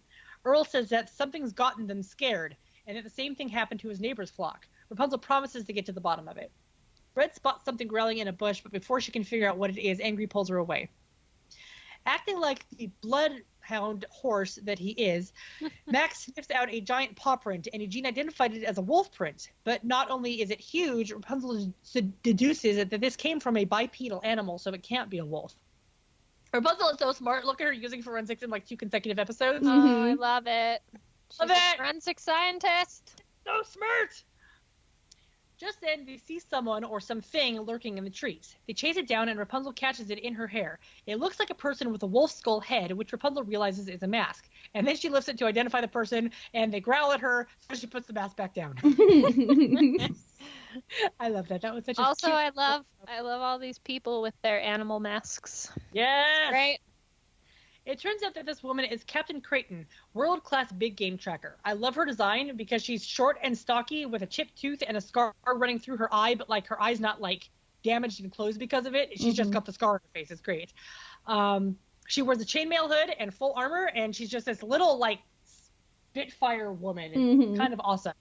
Earl says that something's gotten them scared, and that the same thing happened to his neighbor's flock. Rapunzel promises to get to the bottom of it. Red spots something growling in a bush, but before she can figure out what it is, Angry pulls her away. Acting like the bloodhound horse that he is, Max sniffs out a giant paw print, and Eugene identified it as a wolf print. But not only is it huge, Rapunzel deduces that this came from a bipedal animal, so it can't be a wolf. Rapunzel is so smart. Look at her using forensics in like 2 consecutive episodes. Oh, I love it. She's Love a it. forensic scientist. So smart! Just then, they see someone or something lurking in the trees. They chase it down, and Rapunzel catches it in her hair. It looks like a person with a wolf skull head, which Rapunzel realizes is a mask. And then she lifts it to identify the person, and they growl at her, so she puts the mask back down. I love that. That was such a Also, cute... I love all these people with their animal masks. Yes! Right? It turns out that this woman is Captain Creighton, world-class big game tracker. I love her design because she's short and stocky with a chipped tooth and a scar running through her eye, but like her eye's not like damaged and closed because of it. She's just got the scar on her face. It's great. She wears a chainmail hood and full armor, and she's just this little like Spitfire woman. It's kind of awesome.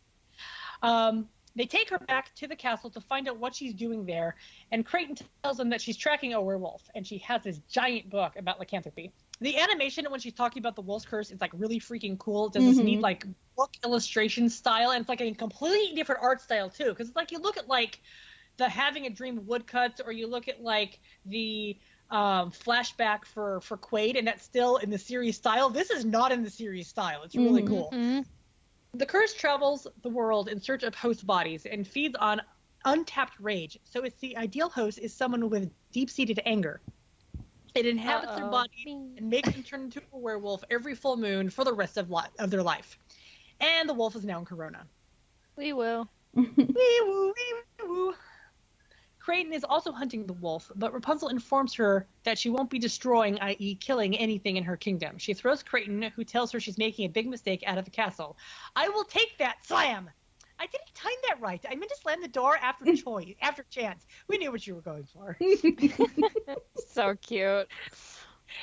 They take her back to the castle to find out what she's doing there, and Creighton tells them that she's tracking a werewolf, and she has this giant book about lycanthropy. The animation when she's talking about the wolf's curse is like really freaking cool. It does this neat like book illustration style, and it's like a completely different art style too. Because it's like you look at like the Having a Dream woodcuts, or you look at like the flashback for Quaid, and that's still in the series style. This is not in the series style. It's really cool. The curse travels the world in search of host bodies and feeds on untapped rage. So it's the ideal host is someone with deep-seated anger. It inhabits their body and makes them turn into a werewolf every full moon for the rest of their life. And the wolf is now in Corona. We will. Wee woo, wee woo. Creighton is also hunting the wolf, but Rapunzel informs her that she won't be destroying, i.e. killing, anything in her kingdom. She throws Creighton, who tells her she's making a big mistake, out of the castle. I will take that, slam! I didn't time that right. I meant to slam the door after chance. We knew what you were going for. So cute.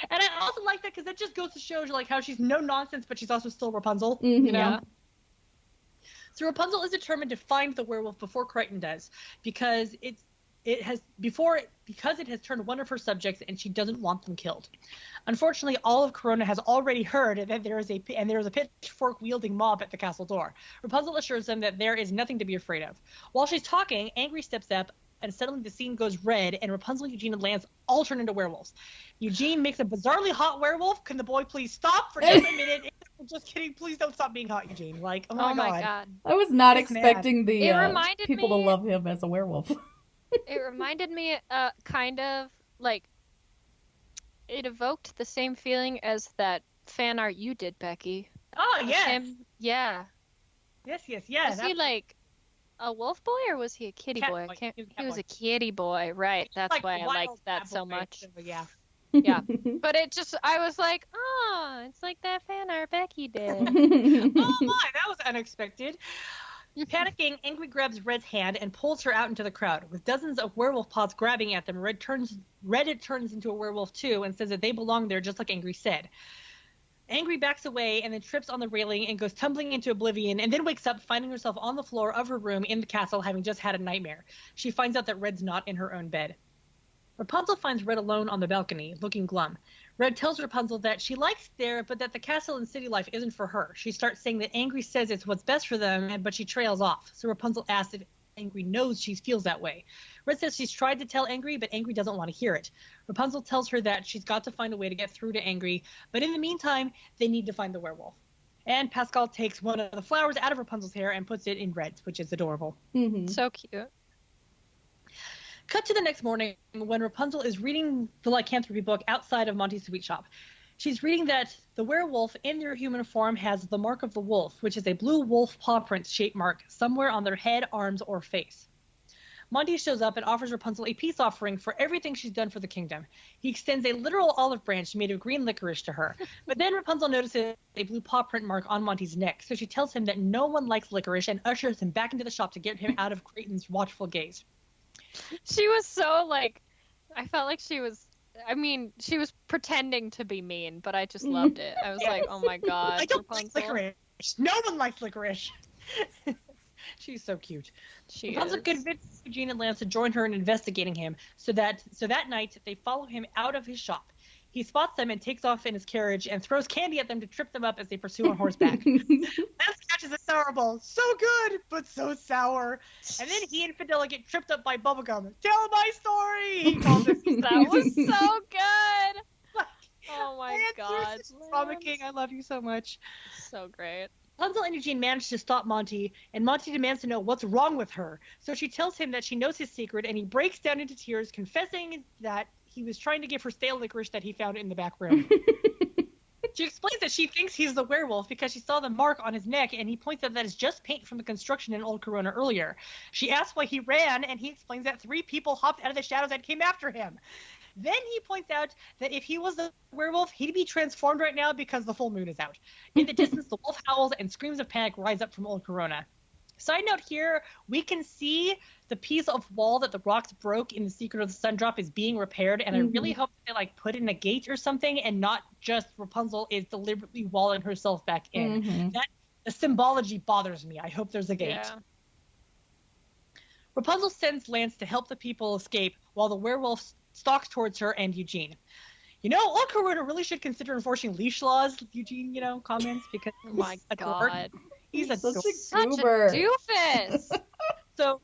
And I also like that because that just goes to show like how she's no nonsense, but she's also still Rapunzel. You know? Yeah. So Rapunzel is determined to find the werewolf before Creighton does, because it has turned one of her subjects, and she doesn't want them killed. Unfortunately, all of Corona has already heard that there is a pitchfork-wielding mob at the castle door. Rapunzel assures them that there is nothing to be afraid of. While she's talking, Angry steps up, and suddenly the scene goes red, and Rapunzel, Eugene, and Lance all turn into werewolves. Eugene makes a bizarrely hot werewolf. Can the boy please stop for just a minute? Just kidding. Please don't stop being hot, Eugene. Like, oh my god. I was not He's expecting the people to me- love him as a werewolf. It reminded me kind of like It evoked the same feeling as that fan art you did, Becky. Oh, Of yes. him- Yeah. Yes. Was he like a wolf boy or was he a kitty Cat boy? I boy. can't. He was a He cat was boy. a kitty boy, right? That's like why I wild liked that cat so boy, much. so, yeah. Yeah. But it just, I was like, oh, it's like that fan art Becky did. Oh my, that was unexpected. Panicking, Angry grabs Red's hand and pulls her out into the crowd. With dozens of werewolf paws grabbing at them, Red turns into a werewolf too and says that they belong there just like Angry said. Angry backs away and then trips on the railing and goes tumbling into oblivion and then wakes up finding herself on the floor of her room in the castle having just had a nightmare. She finds out that Red's not in her own bed. Rapunzel finds Red alone on the balcony, looking glum. Red tells Rapunzel that she likes there, but that the castle and city life isn't for her. She starts saying that Angry says it's what's best for them, but she trails off. So Rapunzel asks if Angry knows she feels that way. Red says she's tried to tell Angry, but Angry doesn't want to hear it. Rapunzel tells her that she's got to find a way to get through to Angry, but in the meantime, they need to find the werewolf. And Pascal takes one of the flowers out of Rapunzel's hair and puts it in Red's, which is adorable. Mhm. So cute. Cut to the next morning when Rapunzel is reading the lycanthropy book outside of Monty's sweet shop. She's reading that the werewolf in their human form has the mark of the wolf, which is a blue wolf paw print shaped mark somewhere on their head, arms, or face. Monty shows up and offers Rapunzel a peace offering for everything she's done for the kingdom. He extends a literal olive branch made of green licorice to her. But then Rapunzel notices a blue paw print mark on Monty's neck, so she tells him that no one likes licorice and ushers him back into the shop to get him out of Creighton's watchful gaze. She was so like, I felt like she was pretending to be mean, but I just loved it. I was like, oh my god, I don't Rapunzel. like licorice. No one likes licorice. She's so cute. She Rapunzel is. convinces Eugene and Lance to join her in investigating him, so that night they follow him out of his shop. He spots them and takes off in his carriage and throws candy at them to trip them up as they pursue on horseback. Lance catches a sour ball. So good, but so sour. And then he and Fidela get tripped up by bubblegum. Tell my story! He calls it. That was so good. Oh my Lance, god. you're such a drama king. I love you so much. So great. Rapunzel and Eugene manage to stop Monty, and Monty demands to know what's wrong with her. So she tells him that she knows his secret, and he breaks down into tears, confessing that he was trying to give her stale licorice that he found in the back room. She explains that she thinks he's the werewolf because she saw the mark on his neck, and he points out that it's just paint from the construction in Old Corona earlier. She asks why he ran, and he explains that 3 people hopped out of the shadows and came after him. Then he points out that if he was the werewolf, he'd be transformed right now because the full moon is out. In the distance, the wolf howls and screams of panic rise up from Old Corona. Side note here, we can see the piece of wall that the rocks broke in the Secret of the Sun Drop is being repaired, and I really hope they put in a gate or something and not just Rapunzel is deliberately walling herself back in. That the symbology bothers me. I hope there's a gate. Yeah. Rapunzel sends Lance to help the people escape while the werewolf stalks towards her and Eugene. Old Corona really should consider enforcing leash laws, Eugene, comments, because Oh my god. He's a such dork. a Such a goober. doofus. So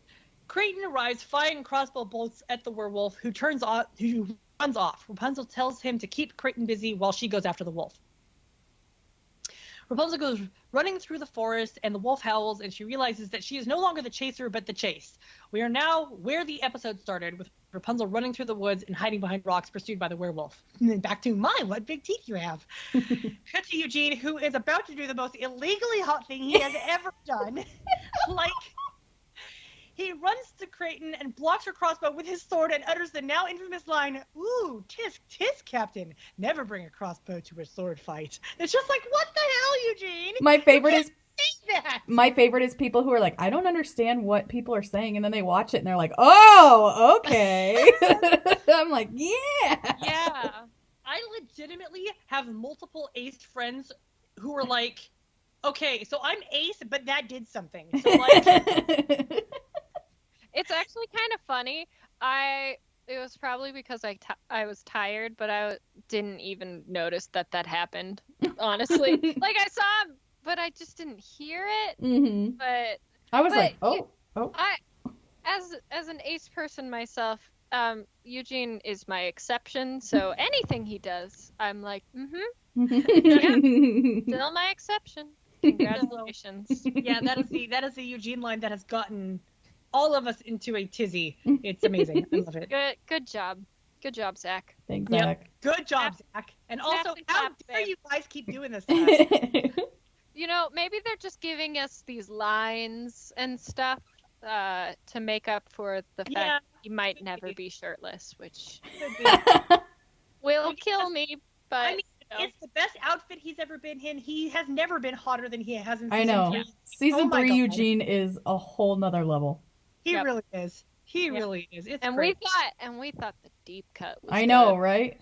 Creighton arrives firing crossbow bolts at the werewolf who runs off. Rapunzel tells him to keep Creighton busy while she goes after the wolf. Rapunzel goes running through the forest and the wolf howls and she realizes that she is no longer the chaser but the chase. We are now where the episode started with Rapunzel running through the woods and hiding behind rocks pursued by the werewolf. And then back to what big teeth you have. Cut to Eugene, who is about to do the most illegally hot thing he has ever done. He runs to Creighton and blocks her crossbow with his sword and utters the now infamous line, "Ooh, tisk, tisk, Captain. Never bring a crossbow to a sword fight." It's just like, what the hell, Eugene? My favorite is Say that. My favorite is people who are like, I don't understand what people are saying, and then they watch it and they're like, oh, okay. I'm like, yeah. Yeah. I legitimately have multiple ace friends who are like, okay, so I'm ace, but that did something. So It's actually kind of funny. It was probably because I was tired, but I didn't even notice that happened, honestly. Like, I saw him, but I just didn't hear it. Mm-hmm. But I was like, you- oh. as an ace person myself, Eugene is my exception, so anything he does, I'm like, still my exception. Congratulations. yeah, that is the Eugene line that has gotten all of us into a tizzy. It's amazing. I love it. Good job. Good job, Zach. Thanks, Yep. Zach. Good job, Zach. And also, Snap and how clap, dare babe. you guys keep doing this to us? You know, maybe they're just giving us these lines and stuff to make up for the fact Yeah, he might never be shirtless, which could be. will kill me. But I mean, you know. it's the best outfit he's ever been in. He has never been hotter than he has in I season know. 3. Season Oh my 3 God. Eugene is a whole nother level. He Yep. really is. He Yep. really is. It's and great. we thought the deep cut was I know, good. right?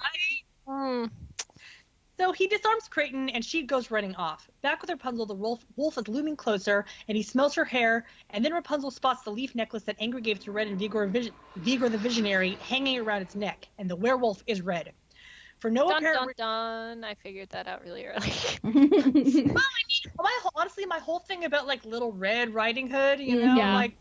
So he disarms Creighton, and she goes running off. Back with Rapunzel, the wolf is looming closer, and he smells her hair, and then Rapunzel spots the leaf necklace that Angry gave to Red and Vigor the Visionary hanging around its neck, and the werewolf is Red. For no Dun apparent dun dun! I figured that out really early. honestly, my whole thing about like Little Red Riding Hood, you know, Yeah. like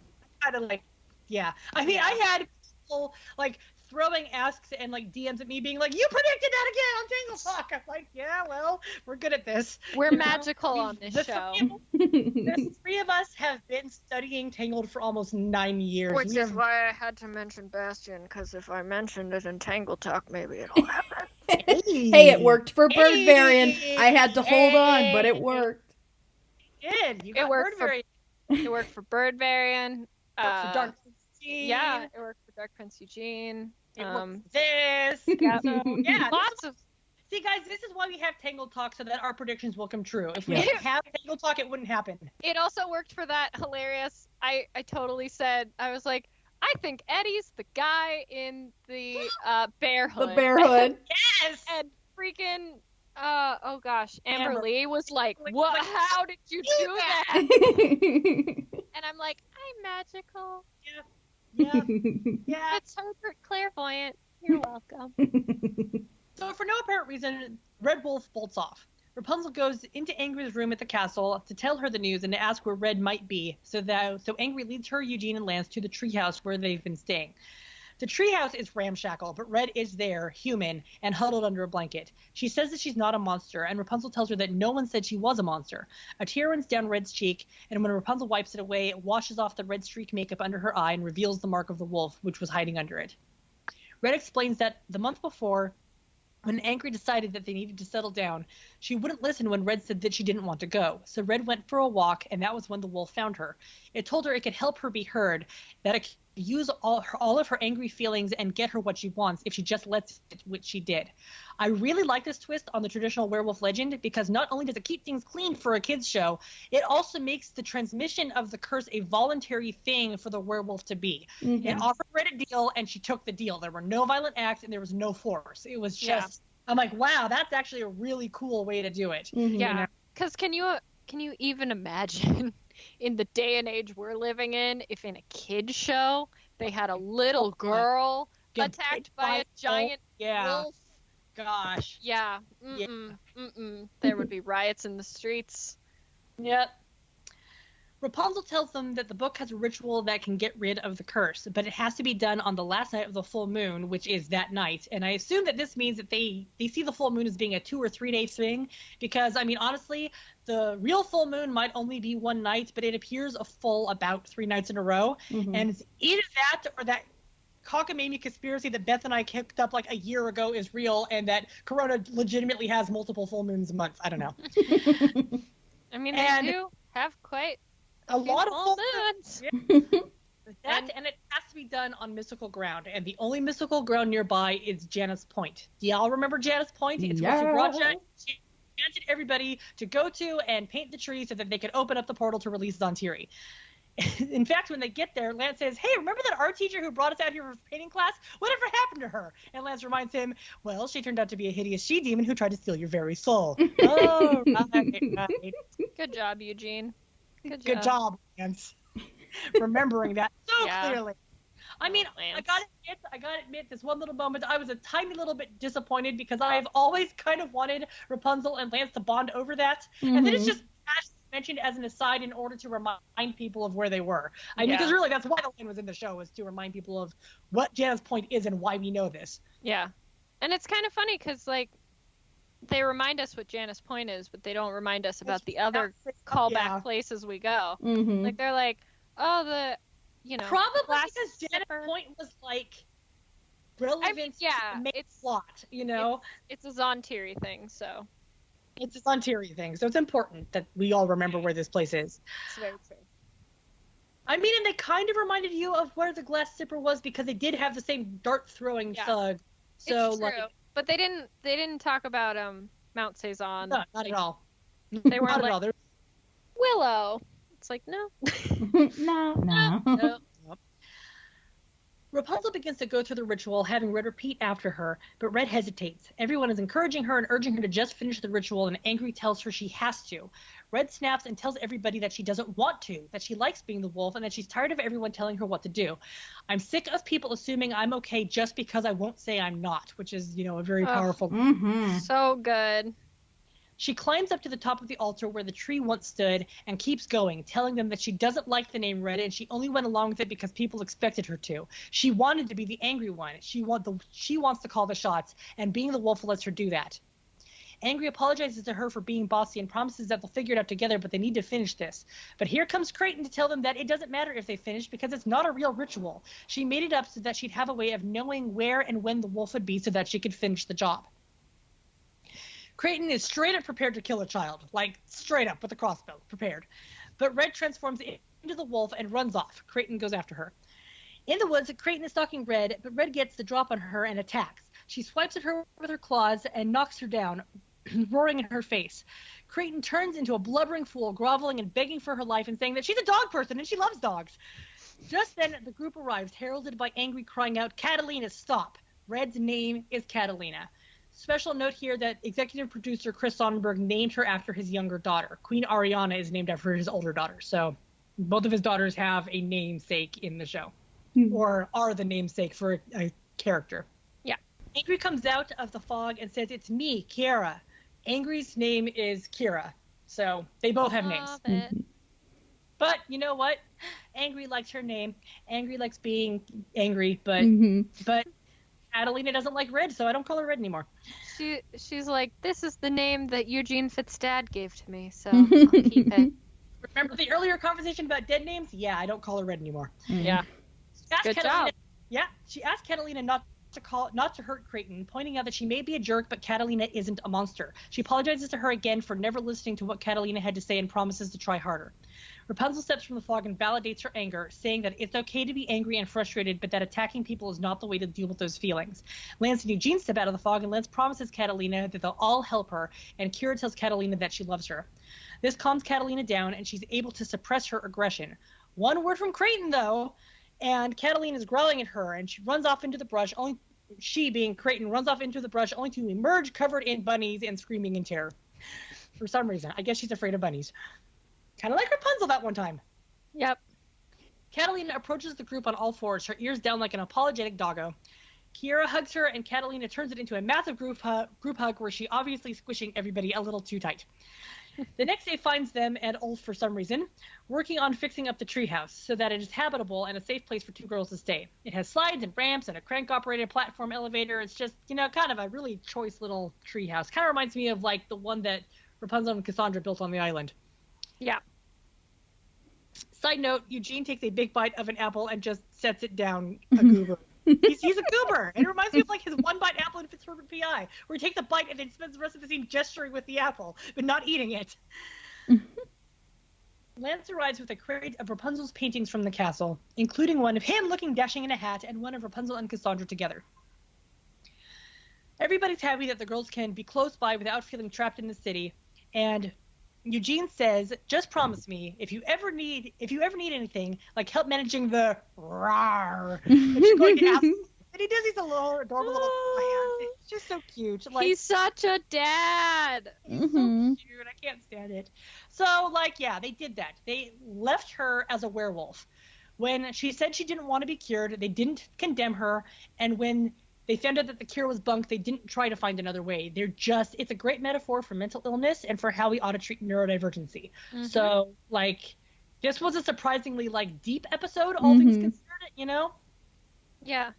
kind of like, yeah. I mean, I had people like throwing asks and like DMs at me being like, "You predicted that again on Tangled Talk." I'm like, "Yeah, well, we're good at this." We're You know? magical on this The show. The 3 of us have been studying Tangled for almost 9 years. Which We is have- why I had to mention Bastion, because if I mentioned it in Tangled Talk, maybe it'll happen. Hey, it worked for Bird Varian. I had to hold on, but it worked. You did. You It got worked Bird for- Varian. It worked for Bird Varian. It worked for Dark Prince Eugene. Yeah, it worked for Dark Prince Eugene. It worked for this. Yeah. So, yeah. Lots of See, guys, this is why we have Tangled Talk, so that our predictions will come true. If we Yeah. didn't have Tangled Talk, it wouldn't happen. It also worked for that hilarious. I totally said, I was like, I think Eddie's the guy in the bear The hood. bear hood. Yes! And freaking oh gosh, Amber Amber. Lee was like, Like, what? like, How did you do do that? And I'm like, I'm magical. Yeah. Yeah. It's Herbert Clairvoyant. You're welcome. So, for no apparent reason, Red Wolf bolts off. Rapunzel goes into Angry's room at the castle to tell her the news and to ask where Red might be, so Angry leads her, Eugene, and Lance to the treehouse where they've been staying. The treehouse is ramshackle, but Red is there, human, and huddled under a blanket. She says that she's not a monster, and Rapunzel tells her that no one said she was a monster. A tear runs down Red's cheek, and when Rapunzel wipes it away, it washes off the red streak makeup under her eye and reveals the mark of the wolf, which was hiding under it. Red explains that the month before, when Angry decided that they needed to settle down, she wouldn't listen when Red said that she didn't want to go. So Red went for a walk, and that was when the wolf found her. It told her it could help her be heard, that it could use all of her angry feelings and get her what she wants if she just lets it, which she did. I really like this twist on the traditional werewolf legend because not only does it keep things clean for a kids show, it also makes the transmission of the curse a voluntary thing for the werewolf to be. It offered Red a deal, and she took the deal. There were no violent acts, and there was no force. It was just, I'm like, wow, that's actually a really cool way to do it. Yeah, because can you even imagine in the day and age we're living in if in a kid's show they had a little girl Get attacked bit by a giant Yeah. wolf? Gosh. Yeah. There would be riots in the streets. Yep. Rapunzel tells them that the book has a ritual that can get rid of the curse, but it has to be done on the last night of the full moon, which is that night. And I assume that this means that they see the full moon as being a 2 or 3 day thing, because, I mean, honestly, the real full moon might only be one night, but it appears a full about 3 nights in a row. And it's either that or that cockamamie conspiracy that Beth and I kicked up like a year ago is real, and that Corona legitimately has multiple full moons a month. I don't know. I mean, And- they do have quite a few lot of full full moons. And it has to be done on mystical ground, and the only mystical ground nearby is Janus Point. Do y'all remember Janus Point? It's where Subraja enchanted everybody to go to and paint the tree so that they could open up the portal to release Zontiri. In fact, when they get there, Lance says, "Hey, remember that art teacher who brought us out here for painting class? Whatever happened to her?" And Lance reminds him, "Well, she turned out to be a hideous she-demon who tried to steal your very soul." Oh, right. Good job, Eugene. Good job, Lance. Remembering that so clearly. I mean, Lance. I gotta admit, this one little moment, I was a tiny little bit disappointed because I have always kind of wanted Rapunzel and Lance to bond over that. And then it's just mentioned as an aside in order to remind people of where they were. I mean, because really that's why the line was in the show, was to remind people of what Janus Point is and why we know this. Yeah. And it's kind of funny because, like, they remind us what Janus Point is, but they don't remind us about the other callback places we go. Like, they're like, oh, probably because glass Janus slipper. Point was like relevant to the main plot, you know? It's a Zontiri thing, so. It's a Zontiri thing, so it's important that we all remember where this place is. It's very true. I mean, and they kind of reminded you of where the glass zipper was because they did have the same dart-throwing thug. So, it's true. But they didn't talk about Mount Cezanne. No, not at all. They weren't not at all. Willow. It's like, no. No. Rapunzel begins to go through the ritual, having Red repeat after her, but Red hesitates. Everyone is encouraging her and urging her to just finish the ritual, and Angry tells her she has to. Red snaps and tells everybody that she doesn't want to, that she likes being the wolf, and that she's tired of everyone telling her what to do. I'm sick of people assuming I'm okay just because I won't say I'm not, which is, a very powerful. So good. She climbs up to the top of the altar where the tree once stood and keeps going, telling them that she doesn't like the name Red and she only went along with it because people expected her to. She wanted to be the angry one. She wants to call the shots, and being the wolf lets her do that. Angry apologizes to her for being bossy and promises that they'll figure it out together, but they need to finish this. But here comes Creighton to tell them that it doesn't matter if they finish because it's not a real ritual. She made it up so that she'd have a way of knowing where and when the wolf would be so that she could finish the job. Creighton is straight up prepared to kill a child, like straight up with a crossbow, prepared. But Red transforms into the wolf and runs off. Creighton goes after her. In the woods, Creighton is stalking Red, but Red gets the drop on her and attacks. She swipes at her with her claws and knocks her down, roaring in her face. Creighton turns into a blubbering fool, groveling and begging for her life and saying that she's a dog person and she loves dogs. Just then, the group arrives, heralded by Angry crying out, "Catalina, stop!" Red's name is Catalina. Special note here that executive producer Chris Sonnenberg named her after his younger daughter. Queen Ariana is named after his older daughter. So both of his daughters have a namesake in the show, or are the namesake for a character. Yeah. Angry comes out of the fog and says, "It's me, Kiera." Angry's name is Kiera. So they both have names. But you know what? Angry likes her name. Angry likes being angry, but Catalina doesn't like Red, so I don't call her Red anymore. She's like, this is the name that Eugene Fitzstad gave to me, so I'll keep it. Remember the earlier conversation about dead names? Yeah, I don't call her Red anymore. Yeah. Good job. Yeah, she asked Catalina not to hurt Creighton, pointing out that she may be a jerk, but Catalina isn't a monster. She apologizes to her again for never listening to what Catalina had to say and promises to try harder. Rapunzel steps from the fog and validates her anger, saying that it's okay to be angry and frustrated, but that attacking people is not the way to deal with those feelings. Lance and Eugene step out of the fog, and Lance promises Catalina that they'll all help her, and Kiera tells Catalina that she loves her. This calms Catalina down, and she's able to suppress her aggression. One word from Creighton, though, and Catalina is growling at her, and she runs off into the brush, she, being Creighton, runs off into the brush only to emerge covered in bunnies and screaming in terror. For some reason. I guess she's afraid of bunnies. Kind of like Rapunzel that one time. Yep. Catalina approaches the group on all fours, her ears down like an apologetic doggo. Kiera hugs her, and Catalina turns it into a massive group hug where she obviously squishing everybody a little too tight. The next day finds them, and Ulf for some reason, working on fixing up the treehouse so that it is habitable and a safe place for two girls to stay. It has slides and ramps and a crank-operated platform elevator. It's just, kind of a really choice little treehouse. Kind of reminds me of, like, the one that Rapunzel and Cassandra built on the island. Yeah. Side note, Eugene takes a big bite of an apple and just sets it down a goober. He's a goober. It reminds me of like his one-bite apple in Pittsburgh PI, where he takes a bite and then spends the rest of the scene gesturing with the apple, but not eating it. Lance arrives with a crate of Rapunzel's paintings from the castle, including one of him looking dashing in a hat and one of Rapunzel and Cassandra together. Everybody's happy that the girls can be close by without feeling trapped in the city, and Eugene says, "Just promise me, if you ever need anything, like help managing the rawr, that you're going to ask." And he does these little adorable little plans. It's just so cute. Like, he's such a dad. He's so cute. I can't stand it. So, they did that. They left her as a werewolf. When she said she didn't want to be cured, they didn't condemn her. And when they found out that the cure was bunk, they didn't try to find another way. It's a great metaphor for mental illness and for how we ought to treat neurodivergency. So, this was a surprisingly, deep episode, all things considered, Yeah.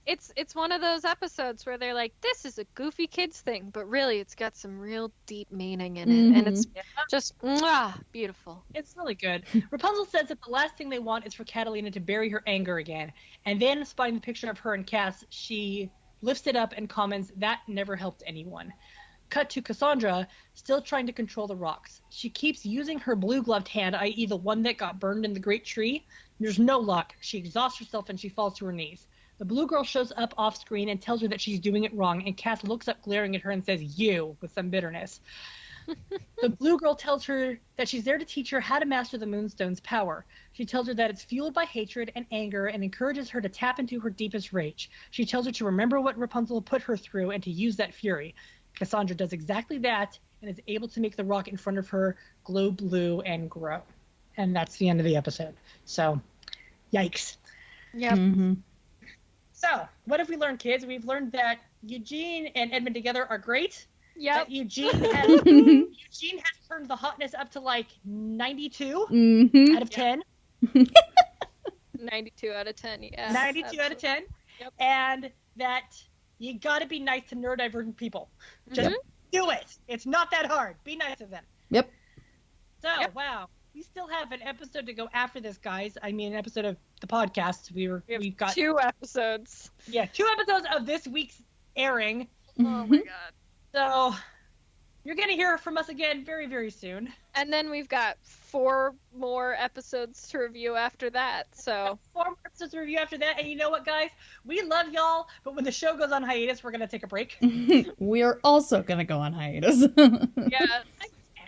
It's one of those episodes where they're like, this is a goofy kids thing, but really it's got some real deep meaning in it, and it's just beautiful. It's really good. Rapunzel says that the last thing they want is for Catalina to bury her anger again, and then spotting the picture of her and Cass, she lifts it up and comments, that never helped anyone. Cut to Cassandra, still trying to control the rocks. She keeps using her blue-gloved hand, i.e. the one that got burned in the great tree. There's no luck. She exhausts herself and she falls to her knees. The blue girl shows up off screen and tells her that she's doing it wrong, and Cass looks up glaring at her and says, you, with some bitterness. The blue girl tells her that she's there to teach her how to master the Moonstone's power. She tells her that it's fueled by hatred and anger and encourages her to tap into her deepest rage. She tells her to remember what Rapunzel put her through and to use that fury. Cassandra does exactly that and is able to make the rock in front of her glow blue and grow. And that's the end of the episode. So, yikes. Yep. So, what have we learned, kids? We've learned that Eugene and Edmund together are great. Yep. That Eugene has turned the hotness up to like 92 out of 10. 92 out of 10, yeah. 92 out of 10. Yep. And that you gotta be nice to neurodivergent people. Just do it. It's not that hard. Be nice to them. Yep. So, wow. We still have an episode to go after this, guys. I mean, an episode of the podcast. We've got 2 episodes. Yeah, 2 episodes of this week's airing. Oh my god. So, you're going to hear from us again very, very soon. And then we've got 4 more episodes to review after that, so. 4 more episodes to review after that. And you know what, guys? We love y'all, but when the show goes on hiatus, we're going to take a break. We are also going to go on hiatus. Yeah.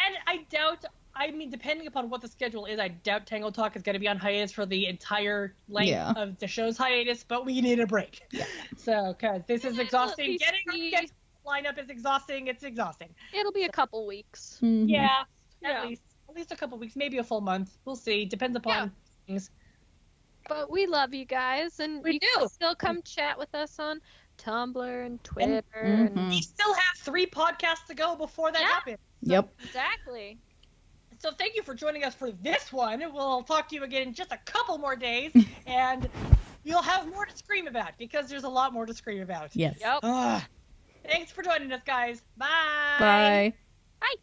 And I doubt, I mean, depending upon what the schedule is, I doubt Tangled Talk is going to be on hiatus for the entire length of the show's hiatus, but we need a break. Yeah. So, because this is exhausting. Getting our lineup is exhausting. It's exhausting. It'll be a couple weeks. Yeah, at least a couple weeks, maybe a full month. We'll see. Depends upon things. But we love you guys, and We you do. can still come chat with us on Tumblr and Twitter. And We still have 3 podcasts to go before that happens. Yep. Exactly. So thank you for joining us for this one. We'll talk to you again in just a couple more days, and you'll have more to scream about, because there's a lot more to scream about. Yes. Yep. Thanks for joining us, guys. Bye. Bye. Bye.